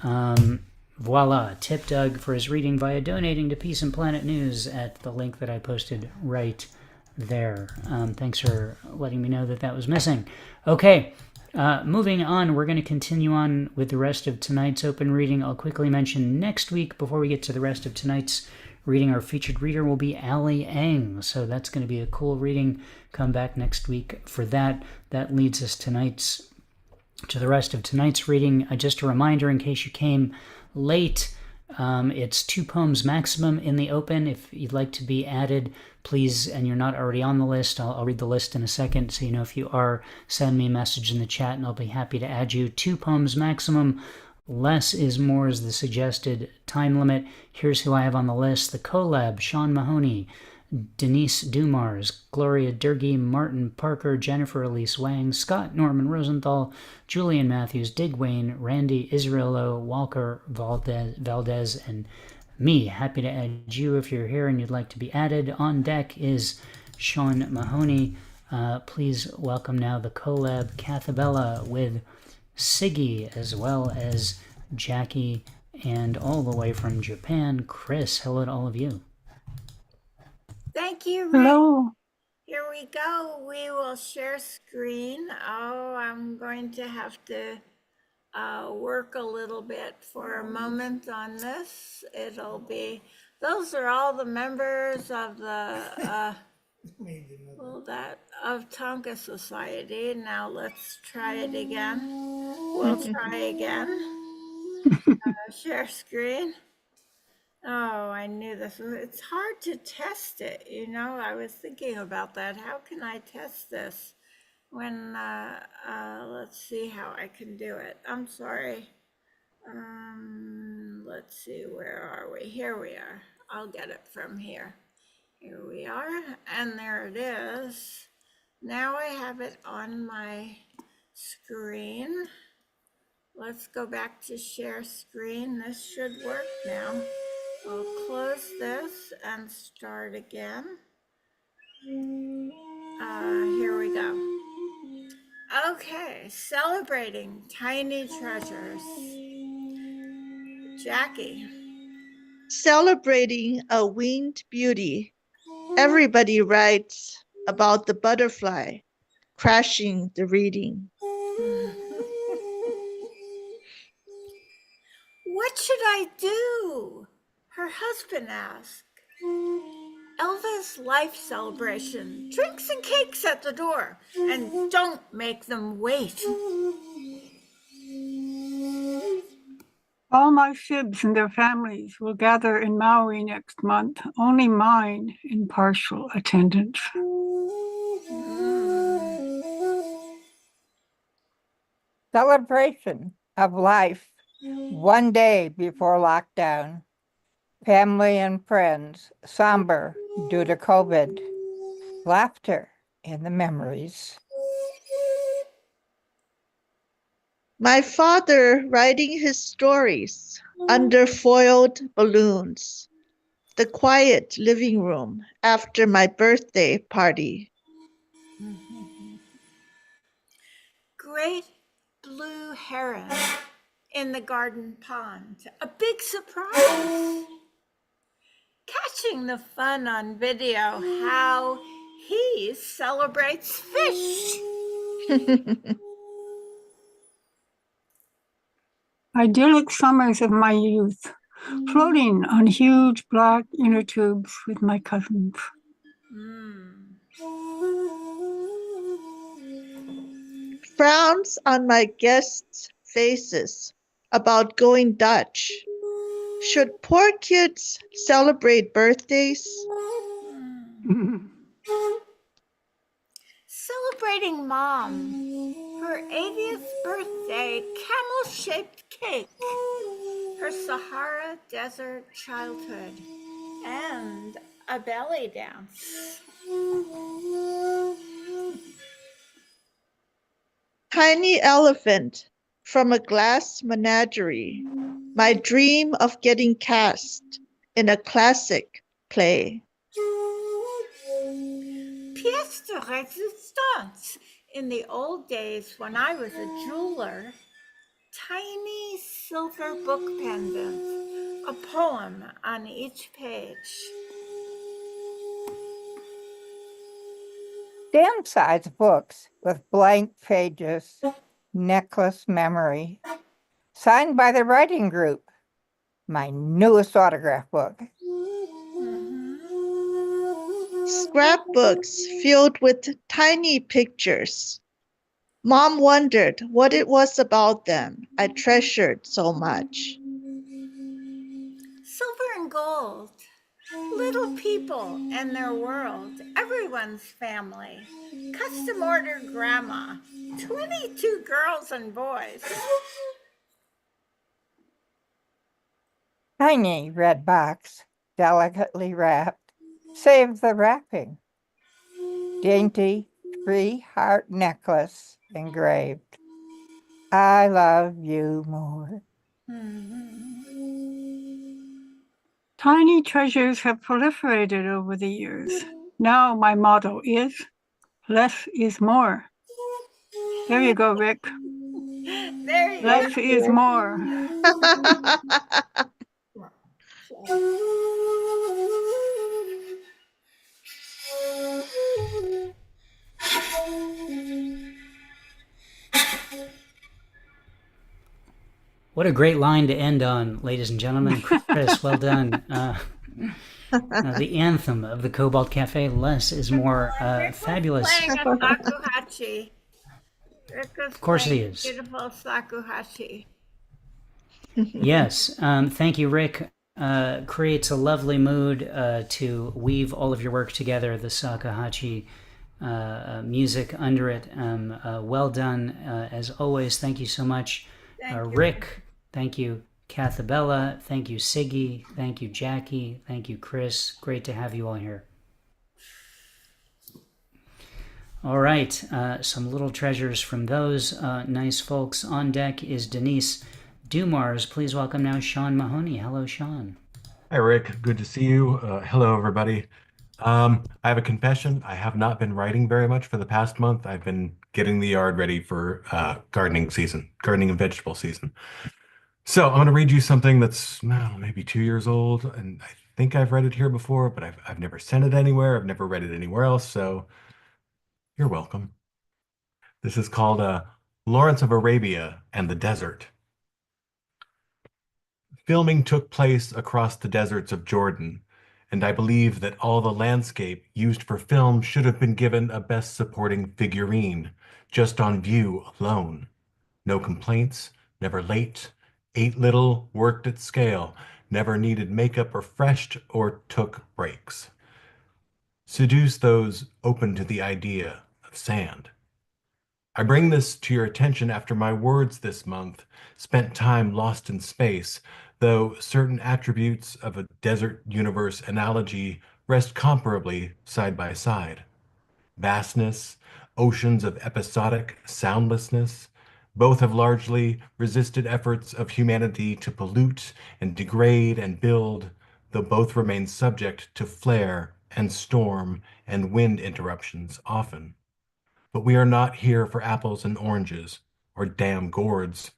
Voila, tip Doug for his reading via donating to Peace and Planet News at the link that I posted right there. Thanks for letting me know that was missing. Okay, moving on, we're going to continue on with the rest of tonight's open reading. I'll quickly mention next week, before we get to the rest of tonight's reading, our featured reader will be Ali Eng. So that's going to be a cool reading. Come back next week for that. That leads us to the rest of tonight's reading. Just a reminder, in case you came late, it's 2 poems maximum in the open. If you'd like to be added, please, and you're not already on the list, I'll read the list in a second, so you know if you are, send me a message in the chat and I'll be happy to add you. 2 poems maximum. Less is more is the suggested time limit. Here's who I have on the list. The Collab, Sean Mahoney, Denise Dumars, Gloria Durgee, Martin Parker, Jennifer Elise Wang, Scott Norman Rosenthal, Julian Matthews, Dig Wayne, Randy Israelo, Walker Valdez, and me. Happy to add you if you're here and you'd like to be added. On deck is Sean Mahoney. Please welcome now the Collab Cathabella with Siggy, as well as Jackie, and all the way from Japan, Chris. Hello to all of you. Thank you, Rick. Hello. Here we go. We will share screen. Oh, I'm going to have to work a little bit for a moment on this. It'll be, those are all the members of the of Tonka Society. Now let's try it again. We'll try again. Share screen. Oh, I knew this. It's hard to test it. You know, I was thinking about that. How can I test this? When, let's see how I can do it. I'm sorry. Let's see, where are we? Here we are. I'll get it from here. Here we are, and there it is. Now I have it on my screen. Let's go back to share screen. This should work now. I'll close this and start again. Here we go. Okay, celebrating tiny treasures. Jackie. Celebrating a winged beauty. Everybody writes about the butterfly crashing the reading. What should I do? Her husband asked. Elva's life celebration. Drinks and cakes at the door. And don't make them wait. All my sibs and their families will gather in Maui next month, only mine in partial attendance. Celebration of life one day before lockdown. Family and friends somber due to COVID. Laughter in the memories. My father writing his stories under foiled balloons. The quiet living room after my birthday party. Great blue heron in the garden pond. A big surprise. Catching the fun on video, how he celebrates fish. Idyllic summers of my youth, floating on huge black inner tubes with my cousins. Frowns on my guests' faces about going Dutch. Should poor kids celebrate birthdays? Celebrating Mom, her 80th birthday camel-shaped cake, her Sahara Desert childhood, and a belly dance. Tiny elephant from a glass menagerie. My dream of getting cast in a classic play. Pièce de résistance. In the old days when I was a jeweler, tiny silver book pendants, a poem on each page. Stamp-sized books with blank pages, necklace memory. Signed by the writing group. My newest autograph book. Scrapbooks filled with tiny pictures. Mom wondered what it was about them I treasured so much. Silver and gold. Little people and their world. Everyone's family. Custom order grandma. 22 girls and boys. Tiny red box, delicately wrapped. Save the wrapping. Dainty 3-heart necklace engraved. I love you more. Tiny treasures have proliferated over the years. Now my motto is, less is more. There you go, Rick. There you Less go. is more. What a great line to end on, ladies and gentlemen. Chris, well done. The anthem of the Cobalt Cafe, less is more. Rick was Fabulous. playing a shakuhachi. Rick was Of course he playing is. beautiful shakuhachi. Yes, thank you, Rick. Creates a lovely mood to weave all of your work together, the shakuhachi music under it. Well done, as always. Thank you so much. Thank you. Rick, thank you. Cathabella, thank you. Siggy, thank you. Jackie, thank you. Chris, great to have you all here. All right, some little treasures from those nice folks. On deck is Denise Dumars. Please welcome now Sean Mahoney. Hello, Sean. Hi, Rick. Good to see you. Hello, everybody. I have a confession. I have not been writing very much for the past month. I've been getting the yard ready for gardening and vegetable season. So I'm going to read you something that's maybe 2 years old, and I think I've read it here before, but I've never sent it anywhere. I've never read it anywhere else, so you're welcome. This is called Lawrence of Arabia and the Desert. Filming took place across the deserts of Jordan, and I believe that all the landscape used for film should have been given a Best Supporting Figurine, just on view alone. No complaints, never late, ate little, worked at scale, never needed makeup refreshed or took breaks. Seduce those open to the idea of sand. I bring this to your attention after my words this month spent time lost in space, though certain attributes of a desert universe analogy rest comparably side by side. Vastness, oceans of episodic soundlessness, both have largely resisted efforts of humanity to pollute and degrade and build, though both remain subject to flare and storm and wind interruptions often. But we are not here for apples and oranges or damn gourds.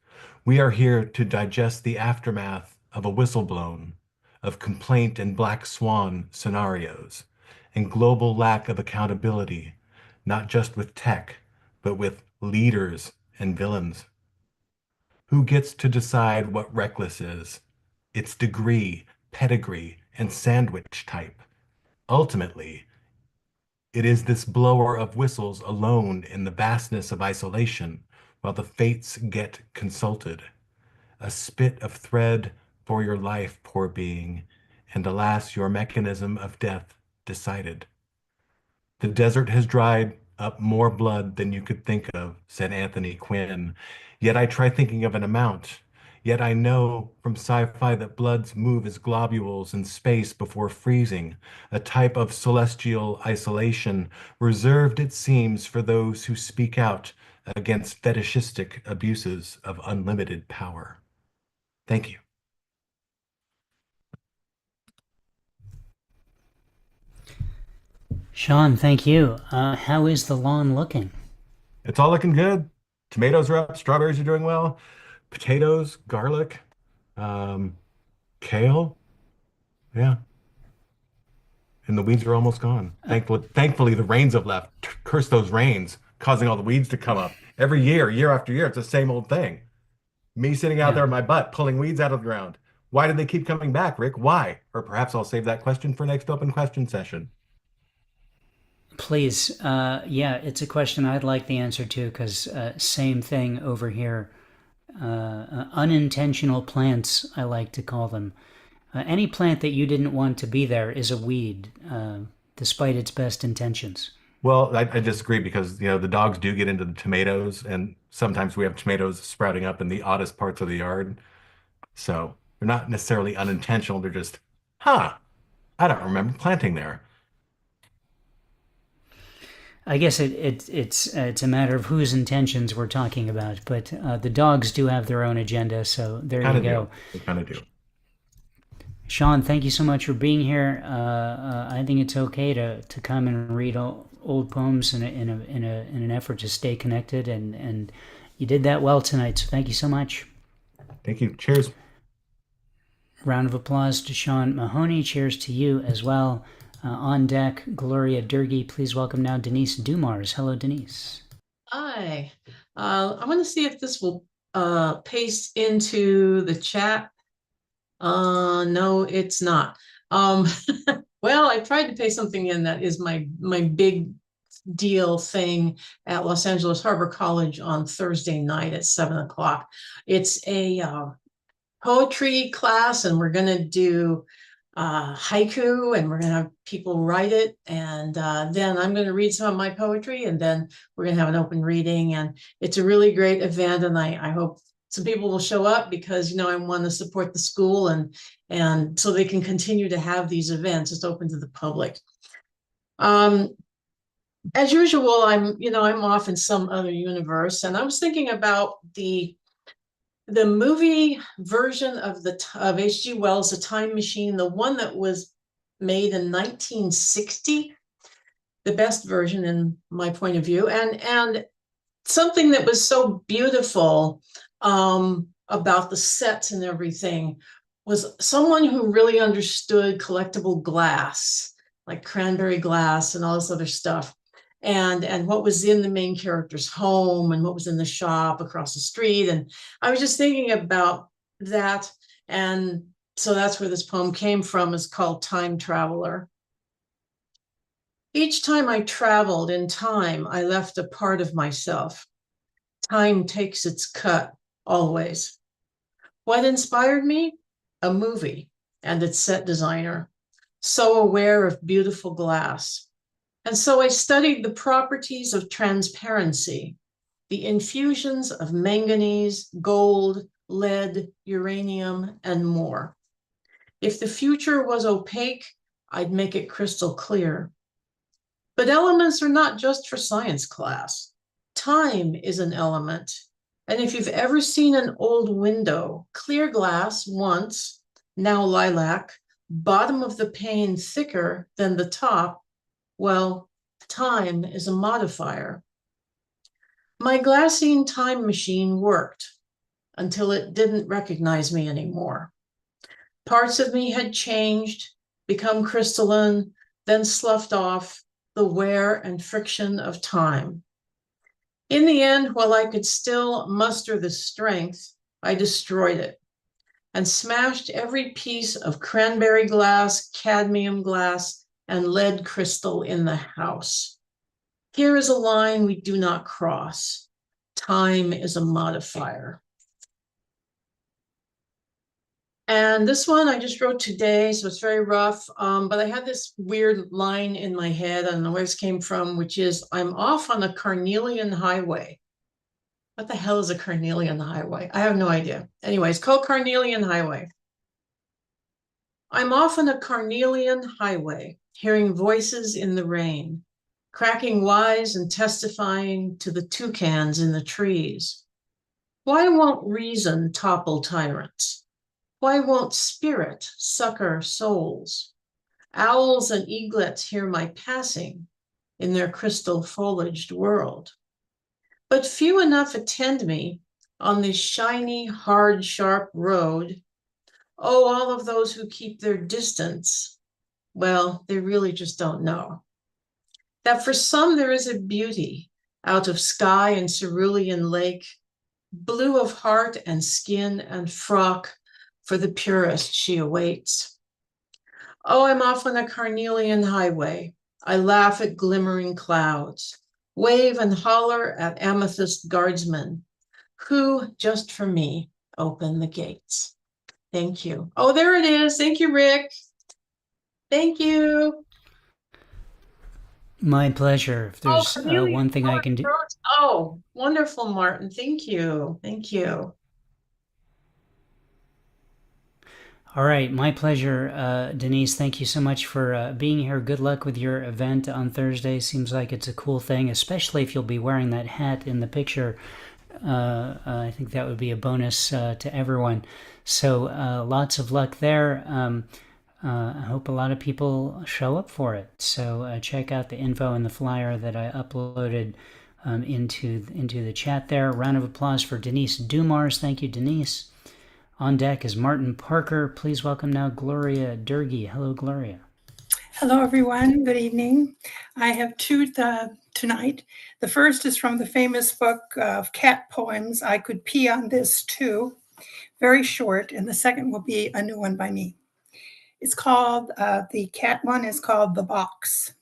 We are here to digest the aftermath of a whistle blown, of complaint and black swan scenarios, and global lack of accountability, not just with tech, but with leaders and villains. Who gets to decide what reckless is? Its degree, pedigree, and sandwich type. Ultimately, it is this blower of whistles alone in the vastness of isolation, while the fates get consulted. A spit of thread for your life, poor being, and alas, your mechanism of death decided. The desert has dried up more blood than you could think of, said Anthony Quinn. Yet I try thinking of an amount. Yet I know from sci-fi that bloods move as globules in space before freezing, a type of celestial isolation reserved, it seems, for those who speak out against fetishistic abuses of unlimited power. Thank you. Sean, thank you. How is the lawn looking? It's all looking good. Tomatoes are up, strawberries are doing well, potatoes, garlic, kale. Yeah. And the weeds are almost gone. Thankfully, the rains have left. Curse those rains, causing all the weeds to come up. Every year, year after year, it's the same old thing. Me sitting out there in my butt, pulling weeds out of the ground. Why did they keep coming back, Rick? Why? Or perhaps I'll save that question for next open question session. Please. Yeah, it's a question I'd like the answer to, because same thing over here. Unintentional plants, I like to call them. Any plant that you didn't want to be there is a weed, despite its best intentions. Well, I disagree because, the dogs do get into the tomatoes, and sometimes we have tomatoes sprouting up in the oddest parts of the yard. So they're not necessarily unintentional. They're just, I don't remember planting there. I guess it's a matter of whose intentions we're talking about, but the dogs do have their own agenda, so there you go. They kind of do. Sean, thank you so much for being here. I think it's okay to come and read old poems in an effort to stay connected, and you did that well tonight, so thank you so much. Thank you. Cheers. Round of applause to Sean Mahoney. Cheers to you as well. On deck, Gloria Durgy. Please welcome now Denise Dumars. Hello, Denise. Hi. I want to see if this will paste into the chat. No, it's not. Well, I tried to paste something in that is my big deal thing at Los Angeles Harbor College on Thursday night at 7 o'clock. It's a poetry class, and we're going to do haiku, and we're going to have people write it, and then I'm going to read some of my poetry, and then we're going to have an open reading, and it's a really great event, and I hope some people will show up because, you know, I want to support the school, and so they can continue to have these events. It's open to the public. As usual, I'm off in some other universe, and I was thinking about the movie version of H.G. Wells' The Time Machine, the one that was made in 1960, the best version in my point of view, and something that was so beautiful about the sets and everything was someone who really understood collectible glass, like cranberry glass and all this other stuff. And what was in the main character's home and what was in the shop across the street. And I was just thinking about that. And so that's where this poem came from. It's called Time Traveler. Each time I traveled in time, I left a part of myself. Time takes its cut, always. What inspired me? A movie and its set designer, so aware of beautiful glass. And so I studied the properties of transparency, the infusions of manganese, gold, lead, uranium, and more. If the future was opaque, I'd make it crystal clear. But elements are not just for science class. Time is an element. And if you've ever seen an old window, clear glass once, now lilac, bottom of the pane thicker than the top, well, time is a modifier. My glassine time machine worked until it didn't recognize me anymore. Parts of me had changed, become crystalline, then sloughed off the wear and friction of time. In the end, while I could still muster the strength, I destroyed it and smashed every piece of cranberry glass, cadmium glass, and lead crystal in the house. Here is a line we do not cross. Time is a modifier. And this one I just wrote today, so it's very rough, but I had this weird line in my head, I don't know where this came from, which is, I'm off on a carnelian highway. What the hell is a carnelian highway? I have no idea. Anyway, it's called Carnelian Highway. I'm off on a carnelian highway, hearing voices in the rain, cracking wise and testifying to the toucans in the trees. Why won't reason topple tyrants? Why won't spirit succor souls? Owls and eaglets hear my passing in their crystal foliaged world. But few enough attend me on this shiny, hard, sharp road. Oh, all of those who keep their distance, well, they really just don't know that for some there is a beauty out of sky and cerulean lake, blue of heart and skin and frock, for the purest she awaits. Oh, I'm off on a carnelian highway. I laugh at glimmering clouds, wave and holler at amethyst guardsmen, who, just for me, open the gates. Thank you. Oh, there it is. Thank you, Rick. Thank you. My pleasure. If there's one thing I can do. Oh, wonderful, Martin. Thank you. Thank you. All right, my pleasure, Denise. Thank you so much for being here. Good luck with your event on Thursday. Seems like it's a cool thing, especially if you'll be wearing that hat in the picture. I think that would be a bonus to everyone. So lots of luck there. I hope a lot of people show up for it. So check out the info and the flyer that I uploaded into the chat there. Round of applause for Denise Dumars. Thank you, Denise. On deck is Martin Parker. Please welcome now Gloria Durgee. Hello, Gloria. Hello, everyone. Good evening. I have two tonight. The first is from the famous book of cat poems, I Could Pee on This Too. Very short. And the second will be a new one by me. It's called, the cat one is called The Box.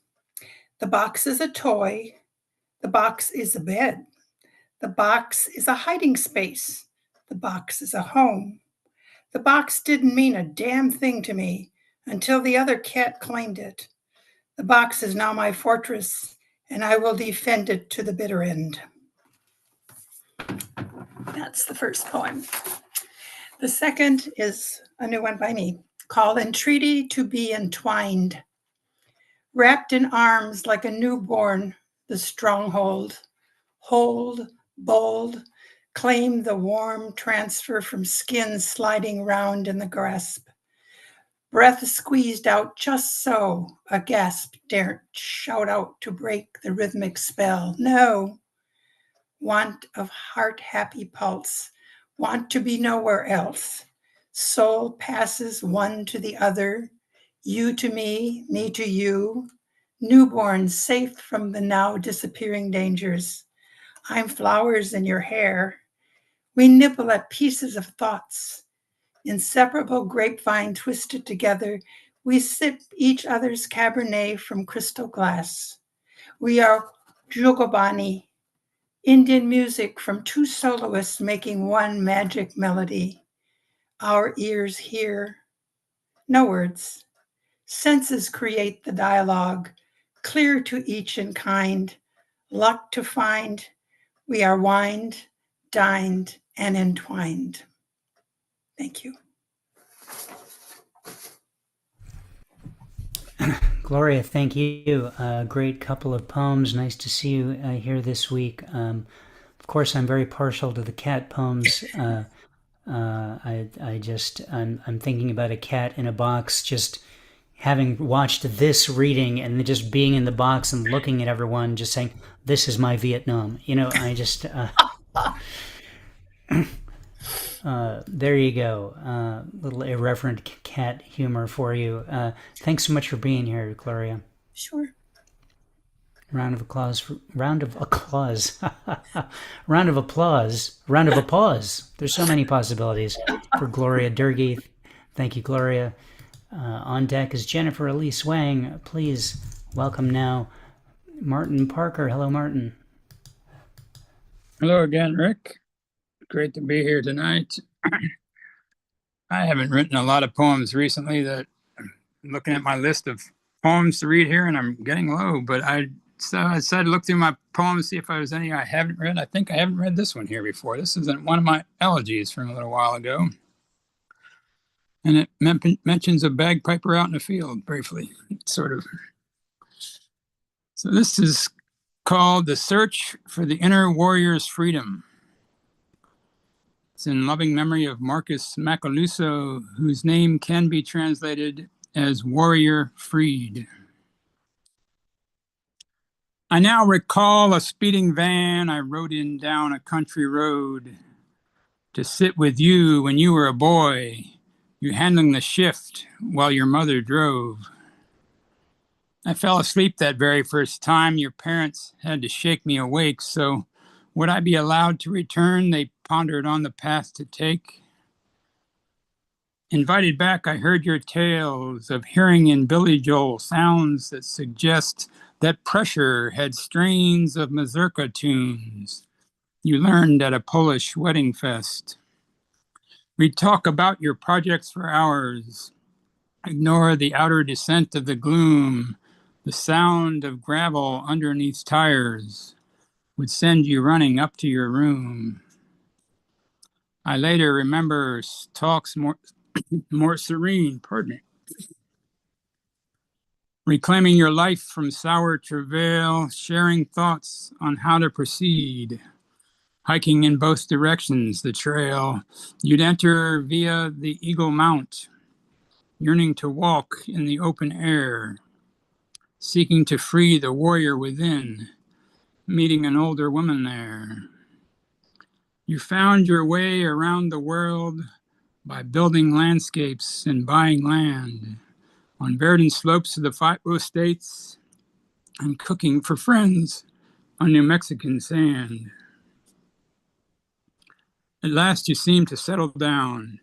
The box is a toy. The box is a bed. The box is a hiding space. The box is a home. The box didn't mean a damn thing to me until the other cat claimed it. The box is now my fortress, and I will defend it to the bitter end. That's the first poem. The second is a new one by me, called Entreaty to be Entwined. Wrapped in arms like a newborn, the stronghold. Hold, bold, claim the warm transfer from skin sliding round in the grasp. Breath squeezed out just so, a gasp daren't shout out to break the rhythmic spell. No, want of heart-happy pulse, want to be nowhere else. Soul passes one to the other, you to me to you. Newborn, safe from the now disappearing dangers. I'm flowers in your hair. We nibble at pieces of thoughts. Inseparable grapevine twisted together, we sip each other's Cabernet from crystal glass. We are Jugobani, Indian music from two soloists making one magic melody. Our ears hear, no words. Senses create the dialogue, clear to each in kind, luck to find. We are wined, dined, and entwined. Thank you. Gloria, thank you. Great couple of poems. Nice to see you here this week. Of course, I'm very partial to the cat poems. I'm thinking about a cat in a box, just having watched this reading and just being in the box and looking at everyone, just saying, "This is my Vietnam." You know, I just. There you go. Little irreverent cat humor for you. Thanks so much for being here, Gloria. Sure. Round of applause. Round of applause. Round of applause. Round of applause. There's so many possibilities for Gloria Durgee. Thank you, Gloria. On deck is Jennifer Elise Wang. Please welcome now Martin Parker. Hello, Martin. Hello again, Rick. Great to be here tonight. I haven't written a lot of poems recently. That I'm looking at my list of poems to read here, and I'm getting low. But I decided to look through my poems, see if there was any I haven't read. I think I haven't read this one here before. This is one of my elegies from a little while ago, and it mentions a bagpiper out in the field briefly, sort of. So this is called "The Search for the Inner Warrior's Freedom." It's in loving memory of Marcus Macaluso, whose name can be translated as warrior freed. I now recall a speeding van I rode in down a country road to sit with you when you were a boy, you handling the shift while your mother drove. I fell asleep that very first time. Your parents had to shake me awake, so would I be allowed to return? They pondered on the path to take. Invited back, I heard your tales of hearing in Billy Joel sounds that suggest that pressure had strains of mazurka tunes you learned at a Polish wedding fest. We'd talk about your projects for hours, ignore the outer descent of the gloom, the sound of gravel underneath tires would send you running up to your room. I later remember talks more serene, pardon me. Reclaiming your life from sour travail, sharing thoughts on how to proceed, hiking in both directions, the trail. You'd enter via the Eagle Mount, yearning to walk in the open air, seeking to free the warrior within. meeting an older woman there. You found your way around the world by building landscapes and buying land on verdant slopes of the Five States and cooking for friends on New Mexican sand. At last you seemed to settle down,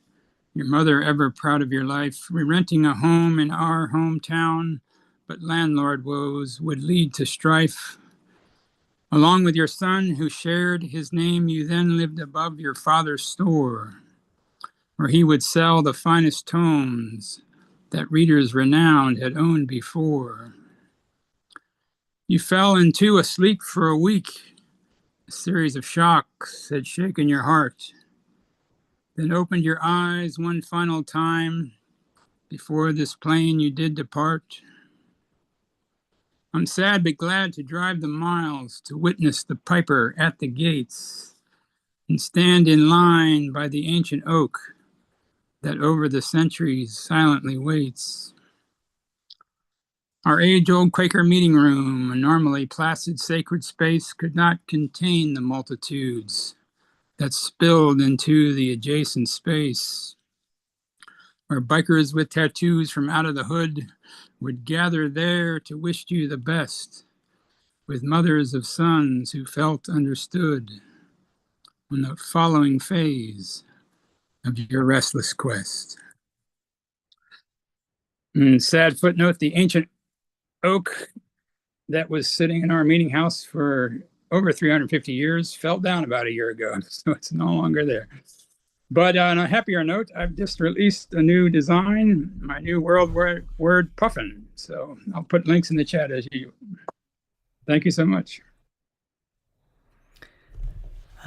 your mother ever proud of your life, re-renting a home in our hometown, but landlord woes would lead to strife. Along with your son who shared his name, you then lived above your father's store, where he would sell the finest tomes that readers renowned had owned before. You fell into a sleep for a week. A series of shocks had shaken your heart, then opened your eyes one final time. Before this plane you did depart. I'm sad but glad to drive the miles to witness the piper at the gates and stand in line by the ancient oak that over the centuries silently waits. Our age-old Quaker meeting room, a normally placid sacred space, could not contain the multitudes that spilled into the adjacent space, where bikers with tattoos from out of the hood would gather there to wish you the best, with mothers of sons who felt understood on the following phase of your restless quest. And sad footnote, the ancient oak that was sitting in our meeting house for over 350 years fell down about a year ago, so it's no longer there. But on a happier note, I've just released a new design, my new world word puffin. So I'll put links in the chat as usual. Thank you so much.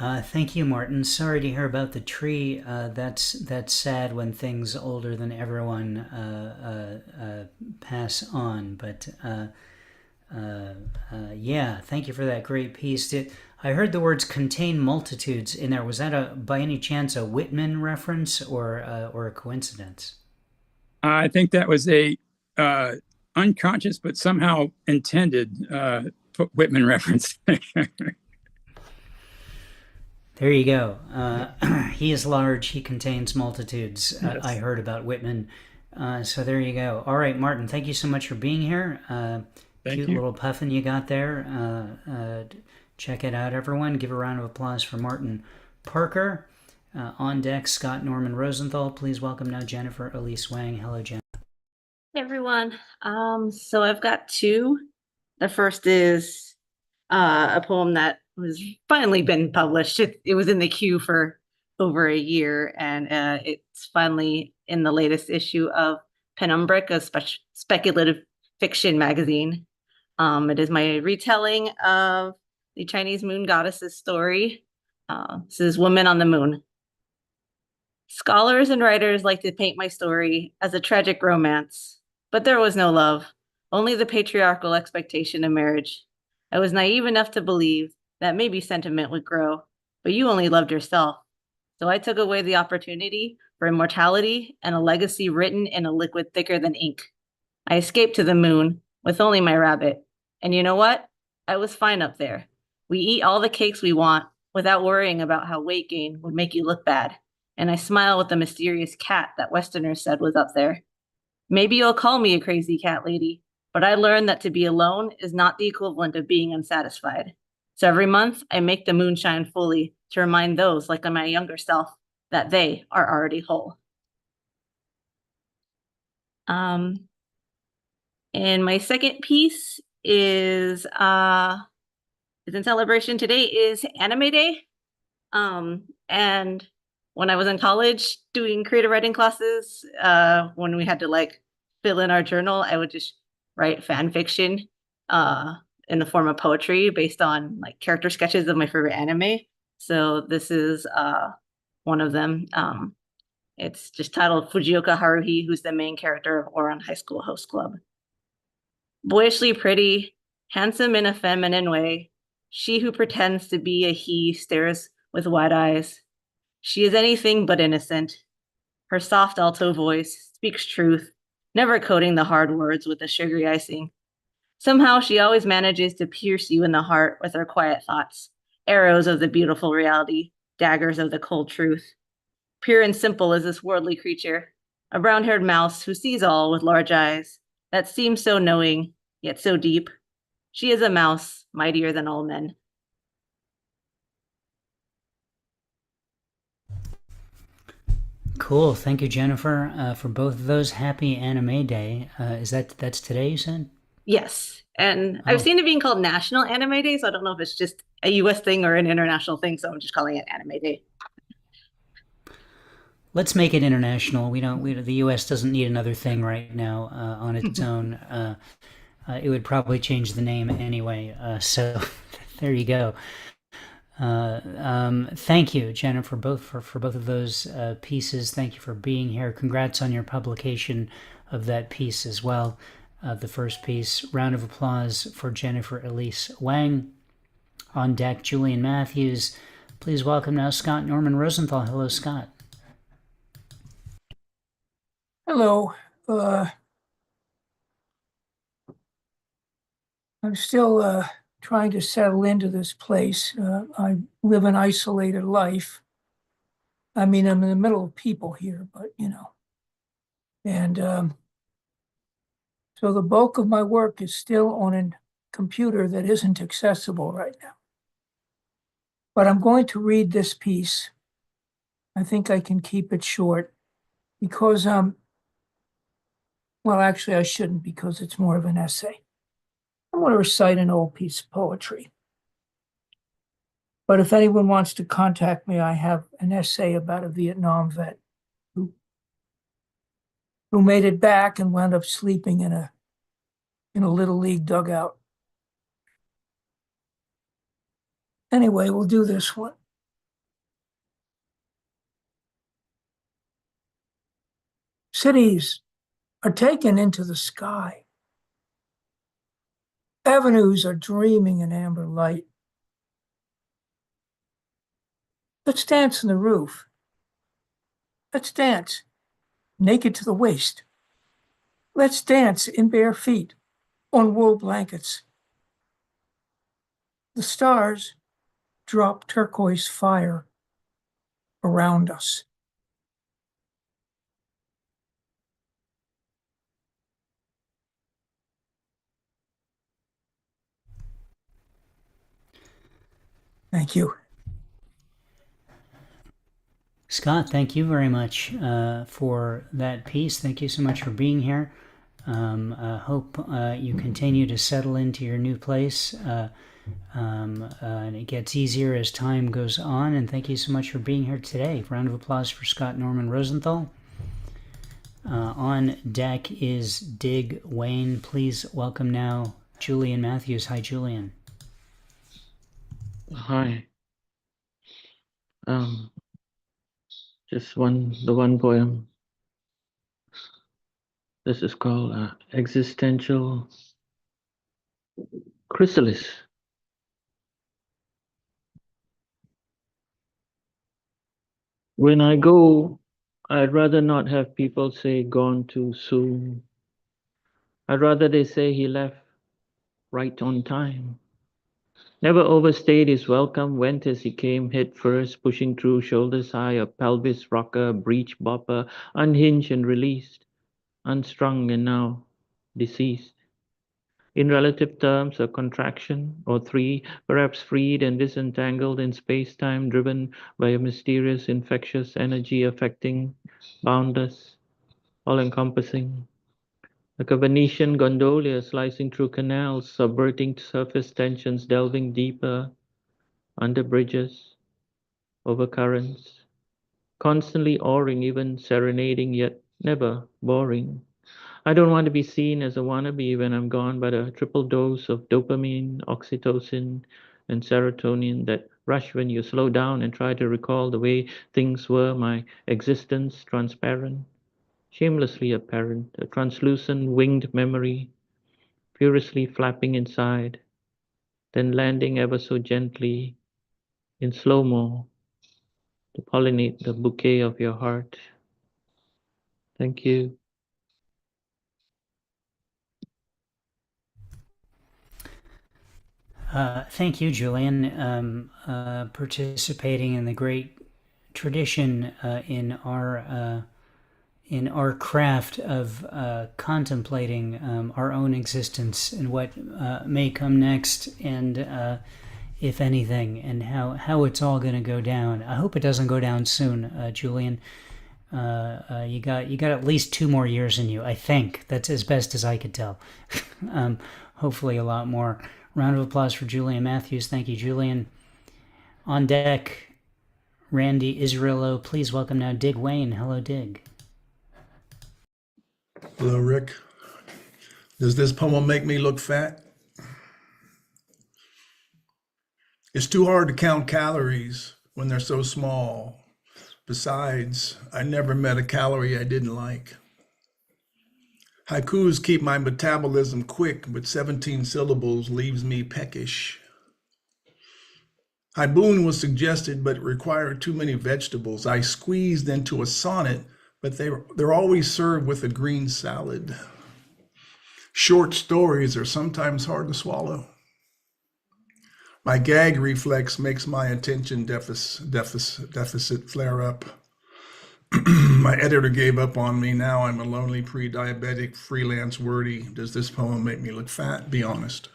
Thank you, Martin. Sorry to hear about the tree. That's sad when things older than everyone pass on. But yeah, thank you for that great piece. I heard the words "contain multitudes" in there. Was that by any chance a Whitman reference or a coincidence? I think that was a unconscious but somehow intended Whitman reference. There you go. He is large. He contains multitudes. Yes. I heard about Whitman. So there you go. All right, Martin, thank you so much for being here. Cute little puffin you got there. Check it out, everyone. Give a round of applause for Martin Parker. On deck, Scott Norman Rosenthal. Please welcome now Jennifer Elise Wang. Hello, Jen. Hey, everyone. So I've got two. The first is a poem that was finally been published. It was in the queue for over a year, and it's finally in the latest issue of Penumbric, a speculative fiction magazine. It is my retelling of the Chinese moon goddess's story. This is Woman on the Moon. Scholars and writers like to paint my story as a tragic romance, but there was no love, only the patriarchal expectation of marriage. I was naive enough to believe that maybe sentiment would grow, but you only loved yourself. So I took away the opportunity for immortality and a legacy written in a liquid thicker than ink. I escaped to the moon with only my rabbit. And you know what? I was fine up there. We eat all the cakes we want without worrying about how weight gain would make you look bad. And I smile with the mysterious cat that Westerners said was up there. Maybe you'll call me a crazy cat lady, but I learned that to be alone is not the equivalent of being unsatisfied. So every month I make the moon shine fully to remind those like my younger self that they are already whole. And my second piece is in celebration. Today is Anime Day. And when I was in college doing creative writing classes, when we had to like fill in our journal, I would just write fan fiction in the form of poetry based on like character sketches of my favorite anime. So this is one of them. It's just titled Fujioka Haruhi, who's the main character of Ouran High School Host Club. Boyishly pretty, handsome in a feminine way, she who pretends to be a he stares with wide eyes. She is anything but innocent. Her soft alto voice speaks truth, never coating the hard words with the sugary icing. Somehow she always manages to pierce you in the heart with her quiet thoughts, arrows of the beautiful reality, daggers of the cold truth. Pure and simple is this worldly creature, a brown-haired mouse who sees all with large eyes that seem so knowing, yet so deep. She is a mouse, mightier than all men. Cool. Thank you, Jennifer, for both of those. Happy Anime Day. That's today, you said? Yes. And Oh. I've seen it being called National Anime Day, so I don't know if it's just a US thing or an international thing, so I'm just calling it Anime Day. Let's make it international. The U.S. doesn't need another thing right now on its own. It would probably change the name anyway. So there you go. Thank you, Jennifer, for both of those pieces. Thank you for being here. Congrats on your publication of that piece as well. The first piece. Round of applause for Jennifer Elise Wang. On deck, Julian Matthews. Please welcome now Scott Norman Rosenthal. Hello, Scott. Hello. I'm still trying to settle into this place. I live an isolated life. I mean, I'm in the middle of people here, but And so the bulk of my work is still on a computer that isn't accessible right now. But I'm going to read this piece. I think I can keep it short because, well, actually I shouldn't because it's more of an essay. I'm going to recite an old piece of poetry. But if anyone wants to contact me, I have an essay about a Vietnam vet who made it back and wound up sleeping in a little league dugout. Anyway, we'll do this one. Cities are taken into the sky. Avenues are dreaming in amber light. Let's dance on the roof. Let's dance naked to the waist. Let's dance in bare feet on wool blankets. The stars drop turquoise fire around us. Thank you. Scott, thank you very much for that piece. Thank you so much for being here. Hope you continue to settle into your new place and it gets easier as time goes on. And thank you so much for being here today. Round of applause for Scott Norman Rosenthal. On deck is Dig Wayne. Please welcome now Julian Matthews. Hi, Julian. Hi. Just the one poem. This is called Existential Chrysalis. When I go, I'd rather not have people say gone too soon. I'd rather they say he left right on time. Never overstayed his welcome, went as he came, head first, pushing through, shoulders high, a pelvis rocker, breech bopper, unhinged and released, unstrung and now deceased. In relative terms, a contraction, or three, perhaps freed and disentangled in space-time, driven by a mysterious, infectious energy affecting, boundless, all-encompassing. Like a Venetian gondola slicing through canals, subverting surface tensions, delving deeper, under bridges, over currents, constantly oaring, even serenading, yet never boring. I don't want to be seen as a wannabe when I'm gone, but a triple dose of dopamine, oxytocin, and serotonin that rush when you slow down and try to recall the way things were, my existence transparent, shamelessly apparent, a translucent winged memory, furiously flapping inside, then landing ever so gently in slow-mo to pollinate the bouquet of your heart. Thank you. Thank you, Julian, participating in the great tradition in our craft of contemplating our own existence and what may come next, and if anything, and how it's all going to go down. I hope it doesn't go down soon, Julian. You got at least 2 more years in you. I think that's as best as I could tell. Hopefully, a lot more. Round of applause for Julian Matthews. Thank you, Julian. On deck, Randy Israelo. Please welcome now Dig Wayne. Hello, Dig. Hello, Rick. Does this poem make me look fat? It's too hard to count calories when they're so small. Besides, I never met a calorie I didn't like. Haikus keep my metabolism quick, but 17 syllables leaves me peckish. Haibun was suggested, but it required too many vegetables. I squeezed into a sonnet, but they're always served with a green salad. Short stories are sometimes hard to swallow. My gag reflex makes my attention deficit flare up. My editor gave up on me. Now I'm a lonely pre-diabetic freelance wordy. Does this poem make me look fat? Be honest.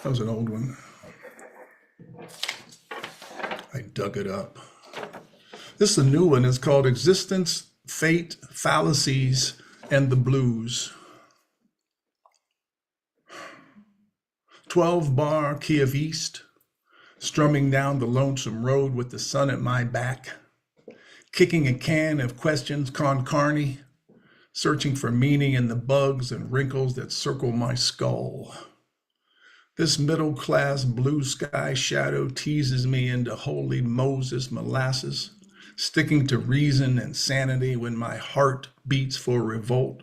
That was an old one. I dug it up. This is a new one. It's called Existence, Fate, Fallacies, and the Blues. 12-bar key of East, strumming down the lonesome road with the sun at my back, kicking a can of questions con carne, searching for meaning in the bugs and wrinkles that circle my skull. This middle-class blue sky shadow teases me into holy Moses molasses, sticking to reason and sanity when my heart beats for revolt.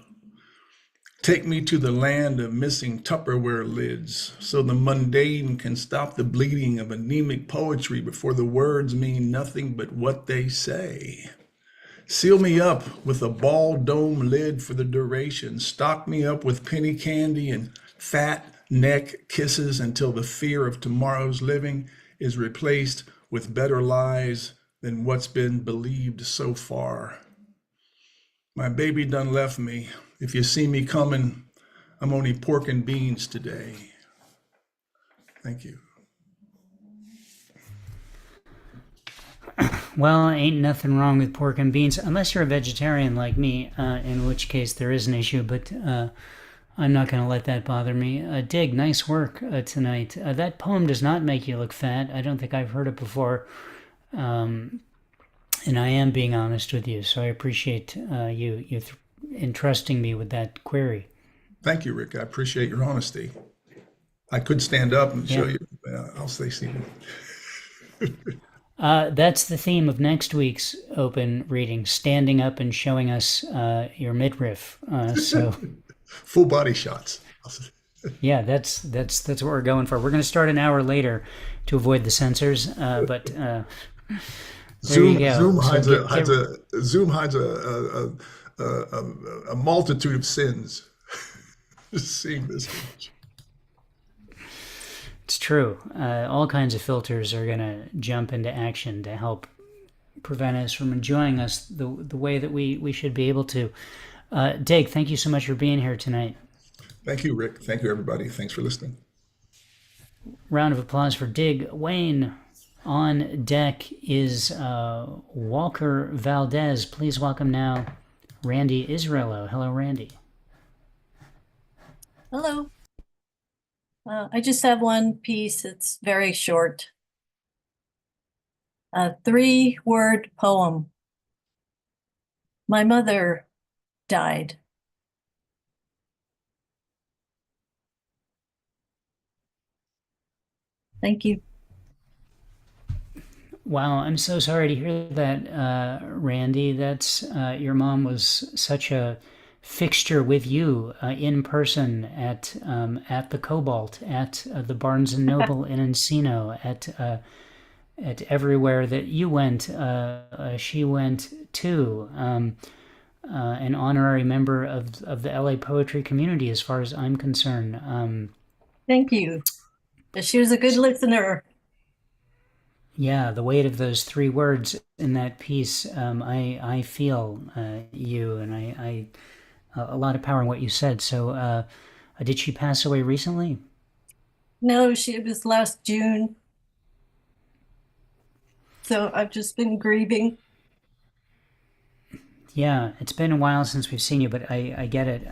Take me to the land of missing Tupperware lids so the mundane can stop the bleeding of anemic poetry before the words mean nothing but what they say. Seal me up with a ball dome lid for the duration. Stock me up with penny candy and fat neck kisses until the fear of tomorrow's living is replaced with better lies than what's been believed so far. My baby done left me. If you see me coming, I'm only pork and beans today. Thank you. Well, ain't nothing wrong with pork and beans, unless you're a vegetarian like me, in which case there is an issue, but I'm not going to let that bother me. Dig, nice work tonight. That poem does not make you look fat. I don't think I've heard it before. And I am being honest with you, so I appreciate you entrusting me with that query. Thank you, Rick. I appreciate your honesty. I could stand up and show you. I'll stay seated. That's the theme of next week's open reading, standing up and showing us your midriff. So full body shots. Yeah, that's what we're going for. We're going to start an hour later to avoid the censors, but Zoom hides a multitude of sins. Just seeing this much. It's true. All kinds of filters are going to jump into action to help prevent us from enjoying us the way that we should be able to. Dig, thank you so much for being here tonight. Thank you, Rick. Thank you, everybody. Thanks for listening. Round of applause for Dig Wayne. On deck is Walker Valdez. Please welcome now Randy Israelo. Hello, Randy. Hello. I just have one piece. It's very short. A 3-word poem. My mother died. Thank you. Wow, I'm so sorry to hear that, Randy. That's your mom was such a fixture with you in person at the Cobalt, at the Barnes and Noble in Encino, at everywhere that you went. She went too. An honorary member of the LA poetry community, as far as I'm concerned. Thank you. She was a good listener. Yeah, the weight of those 3 words in that piece, I feel you, and I a lot of power in what you said. So, did she pass away recently? No, it was last June. So I've just been grieving. Yeah, it's been a while since we've seen you, but I get it.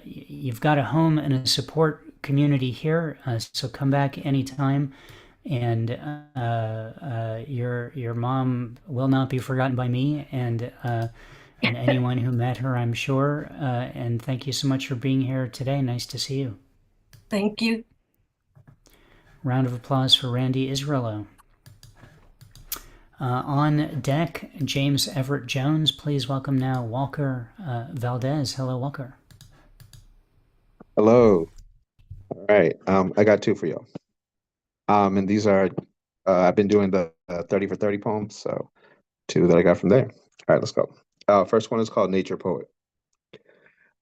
You've got a home and a support community here, so come back anytime. And your mom will not be forgotten by me and anyone who met her, I'm sure. And thank you so much for being here today. Nice to see you. Thank you. Round of applause for Randy Israelo. On deck, James Everett Jones. Please welcome now Walker Valdez. Hello, Walker. Hello. All right. I got 2 for y'all. And these are, I've been doing the 30 for 30 poems, so 2 that I got from there. All right, let's go. First one is called Nature Poet.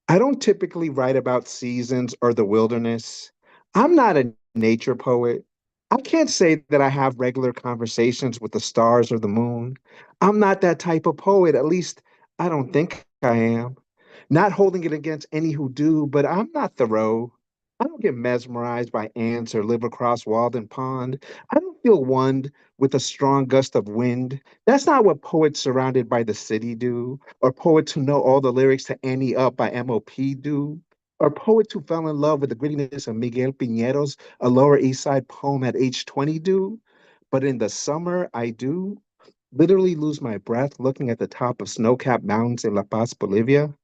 I don't typically write about seasons or the wilderness. I'm not a nature poet. I can't say that I have regular conversations with the stars or the moon. I'm not that type of poet, at least I don't think I am. Not holding it against any who do, but I'm not Thoreau. I don't get mesmerized by ants or live across Walden Pond. I don't feel won with a strong gust of wind. That's not what poets surrounded by the city do, or poets who know all the lyrics to Annie Up by M.O.P. do, or poets who fell in love with the grittiness of Miguel Piñero's A Lower East Side poem at age 20 do. But in the summer, I do literally lose my breath looking at the top of snow-capped mountains in La Paz, Bolivia.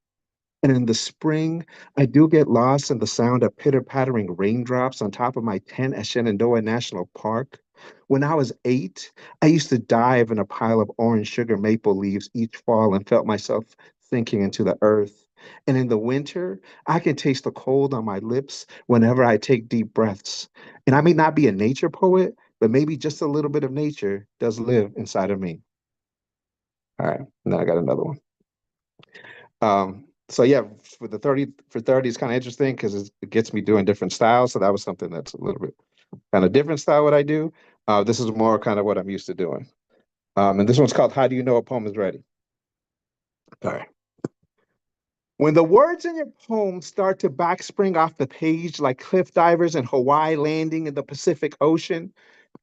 And in the spring, I do get lost in the sound of pitter-pattering raindrops on top of my tent at Shenandoah National Park. When I was 8, I used to dive in a pile of orange sugar maple leaves each fall and felt myself sinking into the earth. And in the winter, I can taste the cold on my lips whenever I take deep breaths. And I may not be a nature poet, but maybe just a little bit of nature does live inside of me. All right, now I got another one. So yeah, for the 30 for 30 is kind of interesting because it gets me doing different styles. So that was something that's a little bit kind of different style what I do. This is more kind of what I'm used to doing. And this one's called How Do You Know a Poem is Ready? All right. When the words in your poem start to backspring off the page like cliff divers in Hawaii landing in the Pacific Ocean,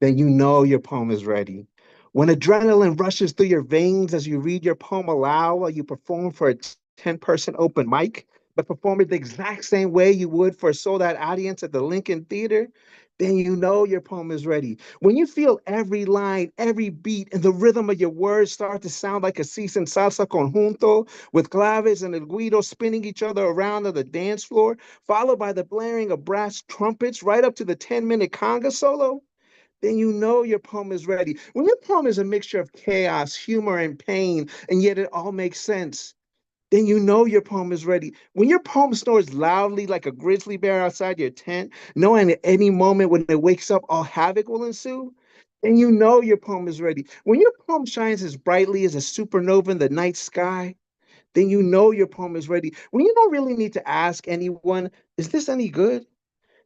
then you know your poem is ready. When adrenaline rushes through your veins as you read your poem aloud while you perform for a 10-person open mic, but perform it the exact same way you would for a sold-out audience at the Lincoln Theater, then you know your poem is ready. When you feel every line, every beat, and the rhythm of your words start to sound like a seasoned salsa conjunto, with claves and el guido spinning each other around on the dance floor, followed by the blaring of brass trumpets right up to the 10-minute conga solo, then you know your poem is ready. When your poem is a mixture of chaos, humor, and pain, and yet it all makes sense, then you know your poem is ready. When your poem snores loudly like a grizzly bear outside your tent, knowing at any moment when it wakes up, all havoc will ensue, then you know your poem is ready. When your poem shines as brightly as a supernova in the night sky, then you know your poem is ready. When you don't really need to ask anyone, is this any good?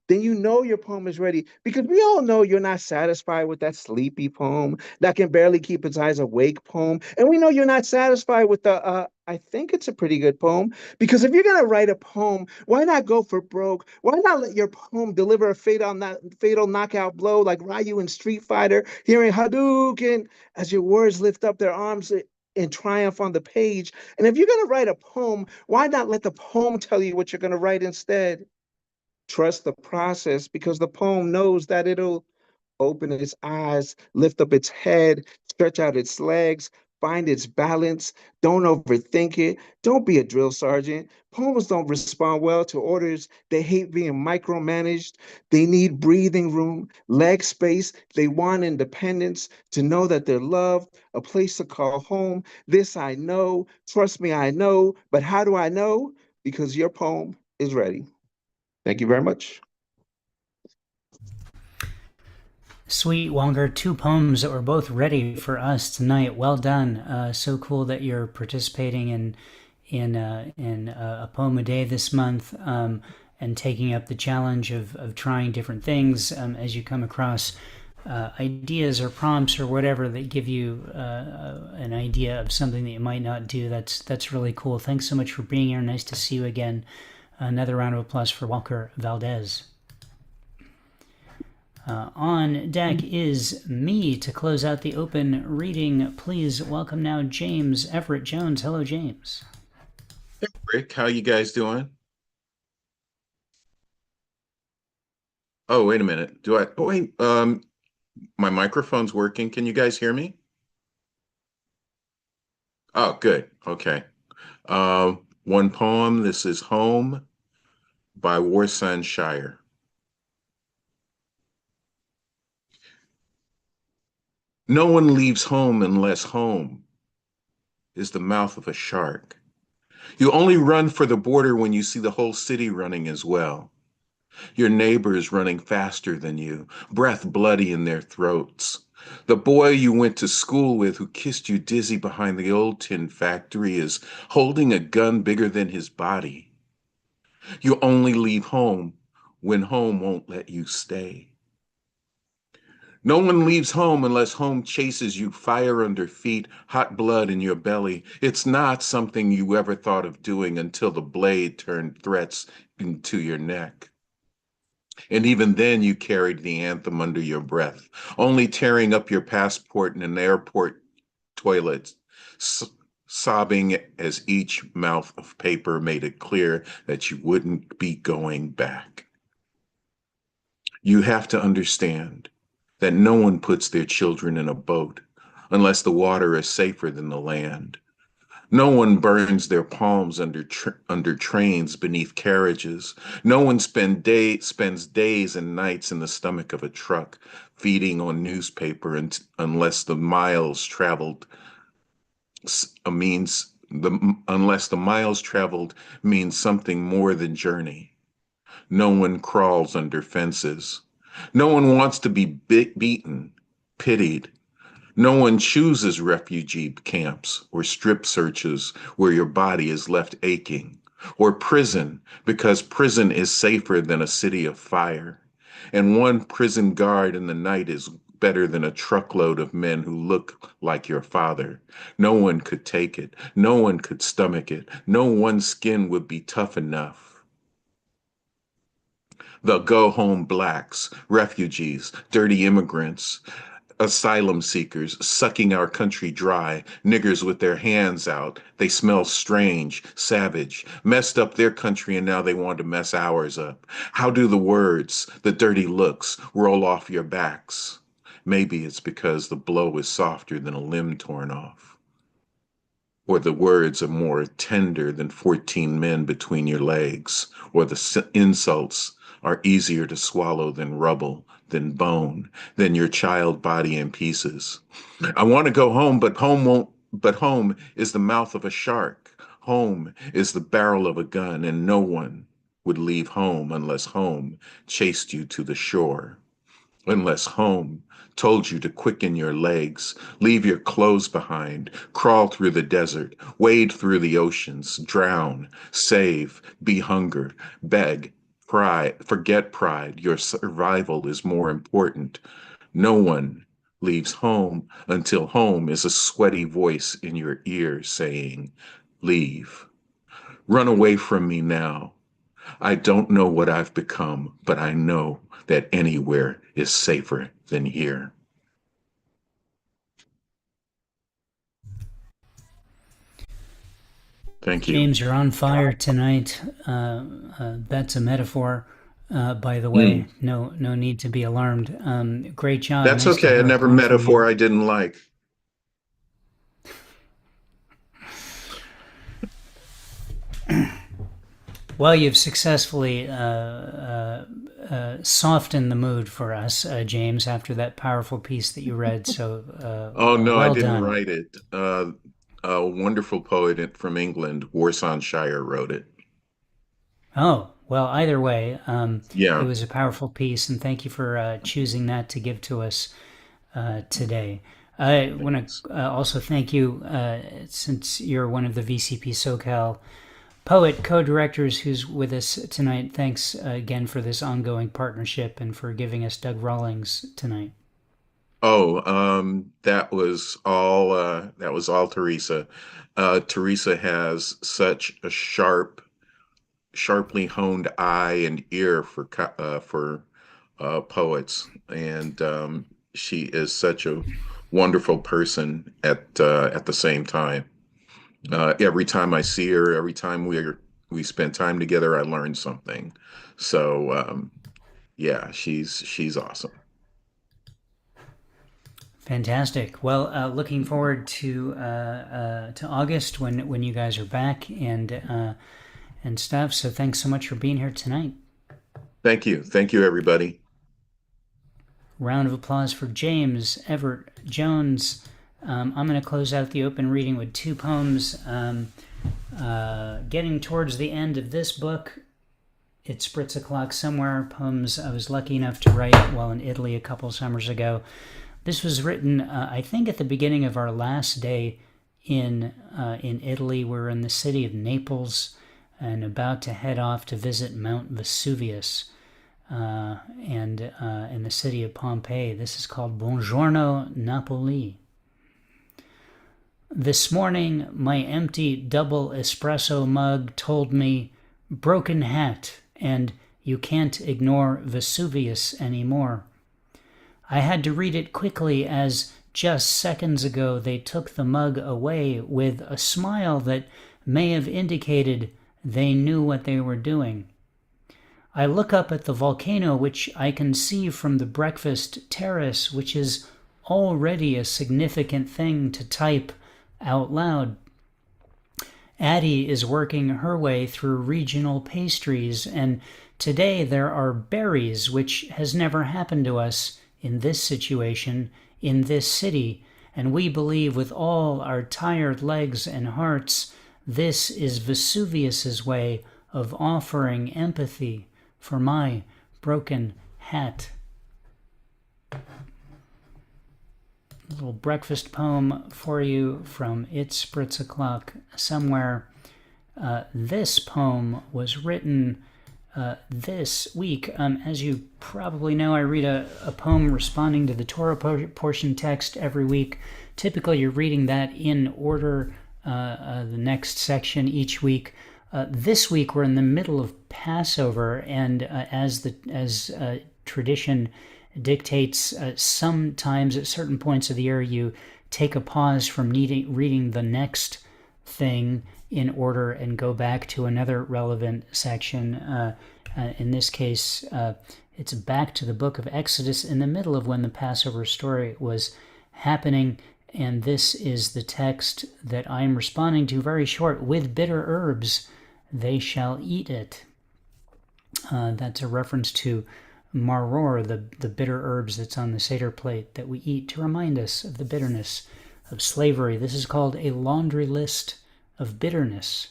Then you know your poem is ready because we all know you're not satisfied with that sleepy poem, that can barely keep its eyes awake poem. And we know you're not satisfied with the, I think it's a pretty good poem. Because if you're going to write a poem, why not go for broke? Why not let your poem deliver a fatal knockout blow like Ryu in Street Fighter, hearing Hadouken as your words lift up their arms in triumph on the page? And if you're going to write a poem, why not let the poem tell you what you're going to write instead? Trust the process because the poem knows that it'll open its eyes, lift up its head, stretch out its legs, find its balance. Don't overthink it. Don't be a drill sergeant. Poems don't respond well to orders. They hate being micromanaged. They need breathing room, leg space. They want independence, to know that they're loved, a place to call home. This I know. Trust me, I know. But how do I know? Because your poem is ready. Thank you very much. Sweet, Walker, 2 poems that were both ready for us tonight. Well done. So cool that you're participating in a poem a day this month, and taking up the challenge of trying different things as you come across ideas or prompts or whatever that give you an idea of something that you might not do. That's really cool. Thanks so much for being here. Nice to see you again. Another round of applause for Walker Valdez. On deck is me to close out the open reading. Please welcome now James Everett Jones. Hello, James. Hey, Rick, how you guys doing? Oh, wait a minute. Oh, wait, my microphone's working. Can you guys hear me? Oh, good. Okay. One poem. This is Home by Warsan Shire. No one leaves home unless home is the mouth of a shark. You only run for the border when you see the whole city running as well. Your neighbors running faster than you, breath bloody in their throats. The boy you went to school with who kissed you dizzy behind the old tin factory is holding a gun bigger than his body. You only leave home when home won't let you stay. No one leaves home unless home chases you, fire under feet, hot blood in your belly. It's not something you ever thought of doing until the blade turned threats into your neck. And even then you carried the anthem under your breath, only tearing up your passport in an airport toilet, sobbing as each mouth of paper made it clear that you wouldn't be going back. You have to understand that no one puts their children in a boat unless the water is safer than the land. No one burns their palms under trains beneath carriages. No one spends days and nights in the stomach of a truck feeding on newspaper unless the miles traveled means something more than journey. No one crawls under fences. No one wants to be beaten, pitied. No one chooses refugee camps or strip searches where your body is left aching, or prison because prison is safer than a city of fire. And one prison guard in the night is better than a truckload of men who look like your father. No one could take it. No one could stomach it. No one's skin would be tough enough. The go-home blacks, refugees, dirty immigrants, asylum seekers, sucking our country dry, niggers with their hands out. They smell strange, savage, messed up their country, and now they want to mess ours up. How do the words, the dirty looks, roll off your backs? Maybe it's because the blow is softer than a limb torn off. Or the words are more tender than 14 men between your legs. Or the insults are easier to swallow than rubble, than bone, than your child body in pieces. I want to go home, but home is the mouth of a shark. Home is the barrel of a gun, and no one would leave home unless home chased you to the shore. Unless home told you to quicken your legs, leave your clothes behind, crawl through the desert, wade through the oceans, drown, save, be hungered, beg, forget pride. Your survival is more important. No one leaves home until home is a sweaty voice in your ear saying, leave. Run away from me now. I don't know what I've become, but I know that anywhere is safer than here. Thank you. James, you're on fire tonight. That's a metaphor, by the way. No need to be alarmed. Great job. That's Nice to okay. hear a Another poem from metaphor you. I didn't like. Well, you've successfully softened the mood for us, James, after that powerful piece that you read. So, Oh, no, well I didn't done. write it. A wonderful poet from England, Warsan Shire, wrote it. Oh, well, either way, Yeah. it was a powerful piece, and thank you for choosing that to give to us today. I want to also thank you, since you're one of the VCP SoCal poet co-directors who's with us tonight. Thanks again for this ongoing partnership and for giving us Doug Rawlings tonight. Oh, that was all Teresa. Teresa has such a sharply honed eye and ear for poets, and she is such a wonderful person at the same time. Every time I see her, every time we spend time together, I learn something. So yeah, she's awesome. Fantastic. Well, looking forward to August when you guys are back and stuff. So thanks so much for being here tonight. Thank you, everybody. Round of applause for James Everett Jones. I'm going to close out the open reading with two poems. Getting towards the end of this book, It Spritz O'Clock Somewhere, poems I was lucky enough to write while in Italy a couple summers ago. This was written, I think, at the beginning of our last day in Italy. We're in the city of Naples and about to head off to visit Mount Vesuvius and in the city of Pompeii. This is called Buongiorno Napoli. This morning, my empty double espresso mug told me, broken hat, and you can't ignore Vesuvius anymore. I had to read it quickly as just seconds ago they took the mug away with a smile that may have indicated they knew what they were doing. I look up at the volcano, which I can see from the breakfast terrace, which is already a significant thing to type out loud. Addie is working her way through regional pastries, and today there are berries, which has never happened to us in this situation, in this city, and we believe with all our tired legs and hearts, this is Vesuvius's way of offering empathy for my broken hat. A little breakfast poem for you from It Spritz O'Clock Somewhere. This poem was written this week. As you probably know, I read a poem responding to the Torah portion text every week. Typically, you're reading that in order, the next section each week. This week, we're in the middle of Passover, and as tradition dictates, sometimes at certain points of the year, you take a pause from reading the next thing in order and go back to another relevant section. In this case, it's back to the book of Exodus in the middle of when the Passover story was happening. And this is the text that I'm responding to, very short. With bitter herbs, they shall eat it. That's a reference to maror, the bitter herbs that's on the Seder plate that we eat to remind us of the bitterness of slavery. This is called a laundry list of bitterness.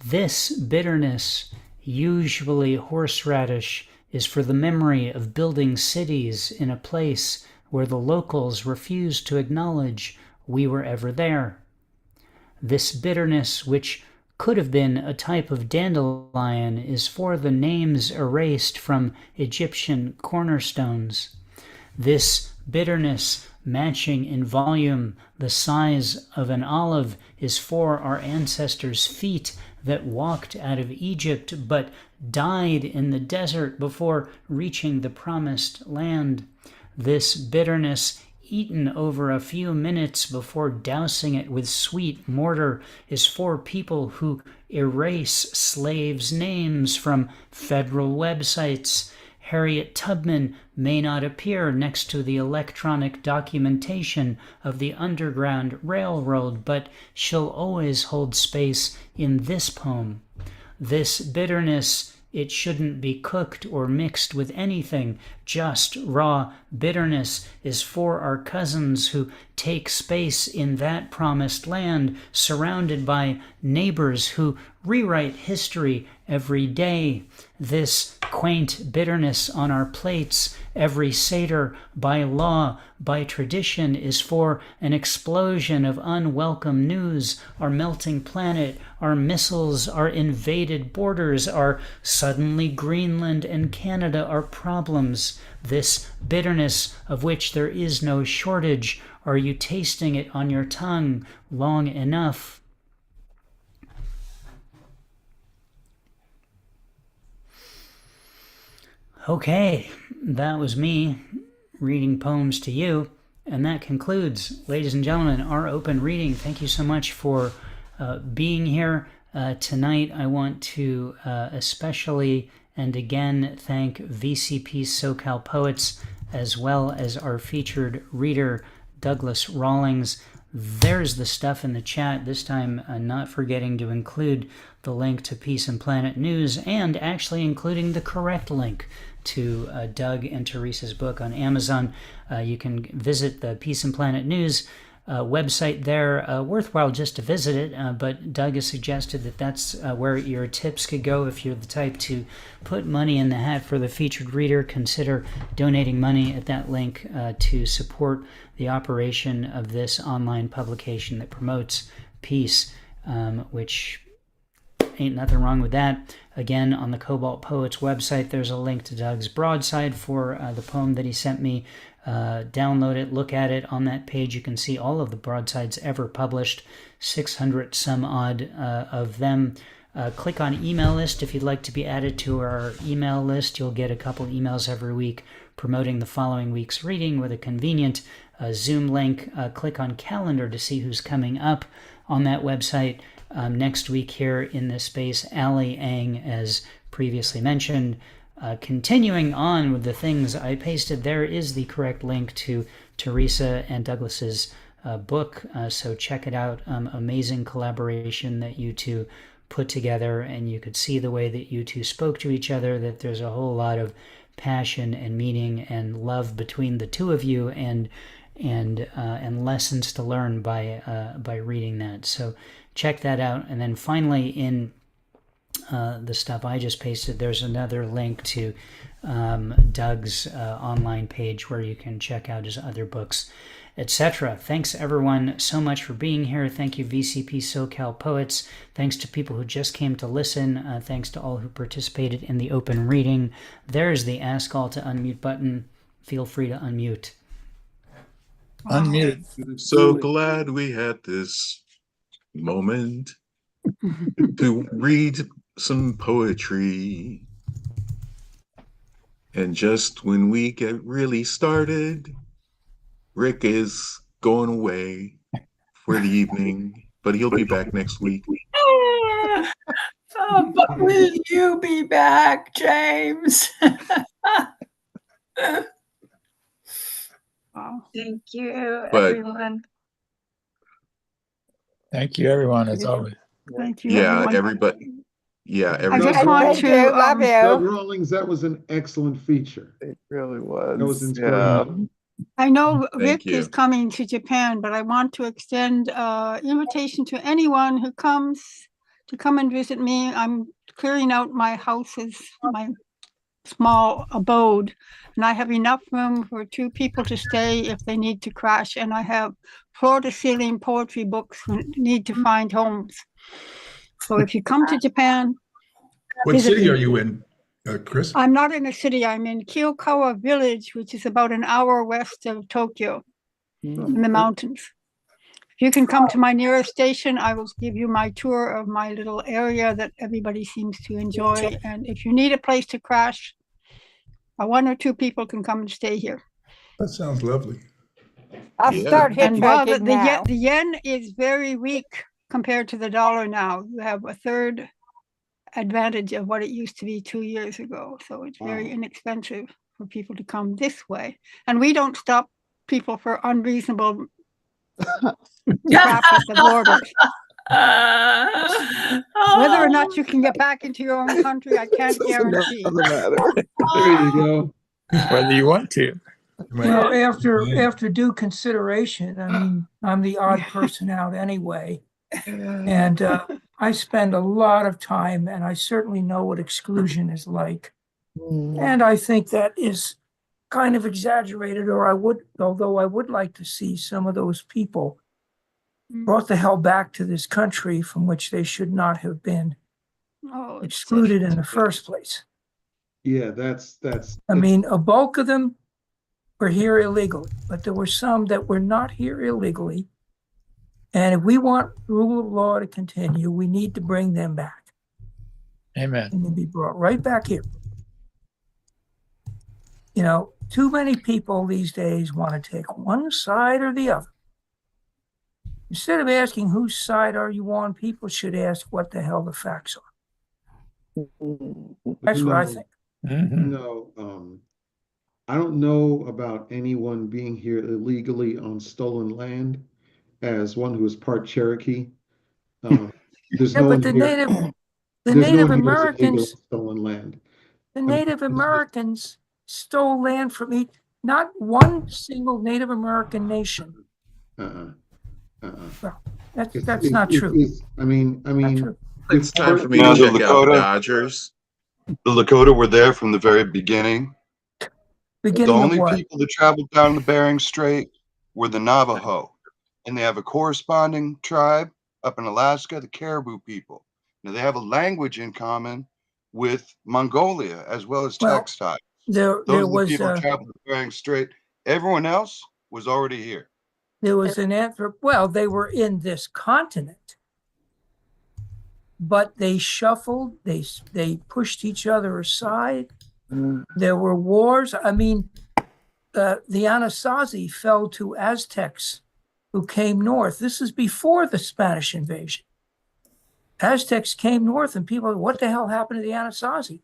This bitterness, usually horseradish, is for the memory of building cities in a place where the locals refused to acknowledge we were ever there. This bitterness, which could have been a type of dandelion, is for the names erased from Egyptian cornerstones. This bitterness, matching in volume the size of an olive, is for our ancestors' feet that walked out of Egypt but died in the desert before reaching the promised land. This bitterness, eaten over a few minutes before dousing it with sweet mortar, is for people who erase slaves' names from federal websites. Harriet Tubman may not appear next to the electronic documentation of the Underground Railroad, but she'll always hold space in this poem. This bitterness, it shouldn't be cooked or mixed with anything. Just raw bitterness is for our cousins who take space in that promised land, surrounded by neighbors who rewrite history every day. This quaint bitterness on our plates, every Seder, by law, by tradition, is for an explosion of unwelcome news, our melting planet, our missiles, our invaded borders, our suddenly Greenland and Canada are problems. This bitterness of which there is no shortage, are you tasting it on your tongue long enough? Okay, that was me reading poems to you, and that concludes, ladies and gentlemen, our open reading. Thank you so much for being here tonight. I want to especially and again thank VCP SoCal Poets, as well as our featured reader, Douglas Rawlings. There's the stuff in the chat, this time not forgetting to include the link to Peace and Planet News, and actually including the correct link to Doug and Teresa's book on Amazon. You can visit the Peace and Planet News website there. Worthwhile just to visit it, but Doug has suggested that that's where your tips could go. If you're the type to put money in the hat for the featured reader, consider donating money at that link to support the operation of this online publication that promotes peace, which ain't nothing wrong with that. Again, on the Cobalt Poets website, there's a link to Doug's broadside for the poem that he sent me. Download it, look at it. On that page, you can see all of the broadsides ever published, 600 some odd of them. Click on email list if you'd like to be added to our email list. You'll get a couple emails every week promoting the following week's reading with a convenient Zoom link. Click on calendar to see who's coming up on that website. Next week here in this space, Ali Ang, as previously mentioned. Continuing on with the things I pasted, there is the correct link to Teresa and Douglas's book, so check it out. Amazing collaboration that you two put together, and you could see the way that you two spoke to each other, that there's a whole lot of passion and meaning and love between the two of you, and lessons to learn by reading that. So check that out. And then finally, in the stuff I just pasted, there's another link to Doug's online page where you can check out his other books, etc. Thanks everyone so much for being here. Thank you VCP SoCal Poets. Thanks to people who just came to listen. Thanks to all who participated in the open reading. There's the Ask All to Unmute button. Feel free to unmute. Unmute. So glad we had this moment to read some poetry. And just when we get really started, Rick is going away for the evening, but he'll be back next week. Oh, but will you be back, James? Thank you, But- everyone. Thank you, everyone, as always. Thank you, Yeah, everyone. everybody. Yeah, I everybody. just want to, love you. Doug Rawlings, that was an excellent feature. It really was. That was inspiring. I know Thank Rick you. is coming to Japan, but I want to extend invitation to anyone who comes to come and visit me. I'm clearing out my houses, my small abode, and I have enough room for 2 people to stay if they need to crash, and I have floor-to-ceiling poetry books who need to find homes. So if you come to Japan, What visit city me. are you in, Chris? I'm not in a city. I'm in Kyokawa Village, which is about an hour west of Tokyo, in the mountains. If you can come to my nearest station, I will give you my tour of my little area that everybody seems to enjoy. And if you need a place to crash, 1 or 2 people can come and stay here. That sounds lovely. I'll start And while hitchhiking now. the yen is very weak compared to the dollar now, you have a third advantage of what it used to be 2 years ago. So it's very inexpensive for people to come this way. And we don't stop people for unreasonable crap at the borders. Whether or not you can get back into your own country, I can't guarantee. There you go. Whether you want to. Well, after due consideration, I mean, I'm the odd person out anyway. And I spend a lot of time, and I certainly know what exclusion is like. And I think that is kind of exaggerated, although I would like to see some of those people brought the hell back to this country from which they should not have been excluded in the first place. Yeah, that's I mean, a bulk of them were here illegally, but there were some that were not here illegally. And if we want rule of law to continue, we need to bring them back. Amen. And to be brought right back here. You know, too many people these days want to take one side or the other. Instead of asking whose side are you on, people should ask what the hell the facts are. That's what I think. No, I don't know about anyone being here illegally on stolen land as one who is part Cherokee. There's Yeah, no but one here. the There's no Native one here who's illegal Americans, on stolen land. the Native Americans stole land from each, not one single Native American nation. Well, that's not true. I mean, It's time for me Now, to the check out Lakota- Dodgers. The Lakota were there from the very beginning. Beginning The of only what? people that traveled down the Bering Strait were the Navajo, and they have a corresponding tribe up in Alaska, the Caribou people. Now they have a language in common with Mongolia as well as Well, textiles. there Those are the was people who traveled the Bering Strait. Everyone else was already here. there was an well, they were in this continent, but they shuffled, they pushed each other aside. There were wars. I mean, the Anasazi fell to Aztecs who came north. This is before the Spanish invasion. Aztecs came north, and people, what the hell happened to the Anasazi?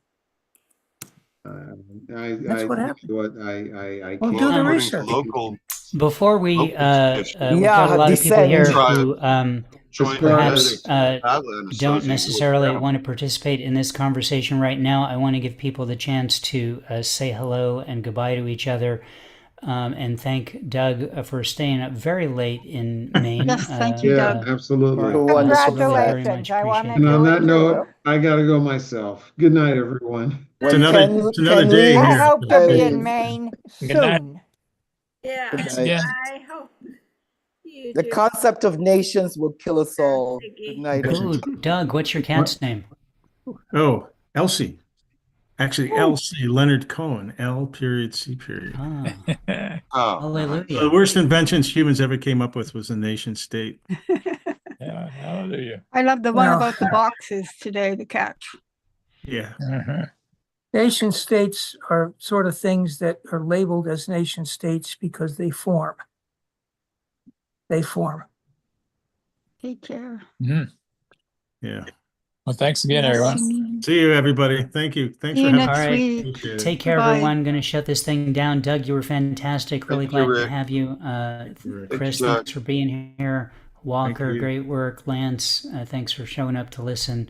That's what happened. I Well, can't do the According to research. local Before we, we've Yeah, got a lot of people here descent. who Joint perhaps Anasazi don't was necessarily around. want to participate in this conversation right now. I want to give people the chance to say hello and goodbye to each other, and thank Doug for staying up very late in Maine. Yes, thank you, Yeah, Doug. absolutely. Congratulations. I want to And on do that it note, too. I gotta go myself. Good night, everyone. It's another day I here. hope to be in Maine Good night. soon. Yeah, Thanks again. I hope you The do. concept of nations will kill us all. Good night. Ooh, Doug, what's your cat's name? Oh, Elsie. Actually, Elsie Leonard Cohen. L.C. Oh, Hallelujah. The worst inventions humans ever came up with was a nation state. Yeah, hallelujah. I love the one Well- about the boxes today, the catch. Yeah. Nation states are sort of things that are labeled as nation states because they form. They form. Take care. Yeah. Well, thanks again, everyone. See you, everybody. Thank you. Thanks See for you having next me. All right. week. Appreciate it. Take care, Bye. everyone. Going to shut this thing down. Doug, you were fantastic. Really Thank you, glad to Rick. have you. Chris, Doug. thanks for being here. Walker, you. great work. Lance, thanks for showing up to listen.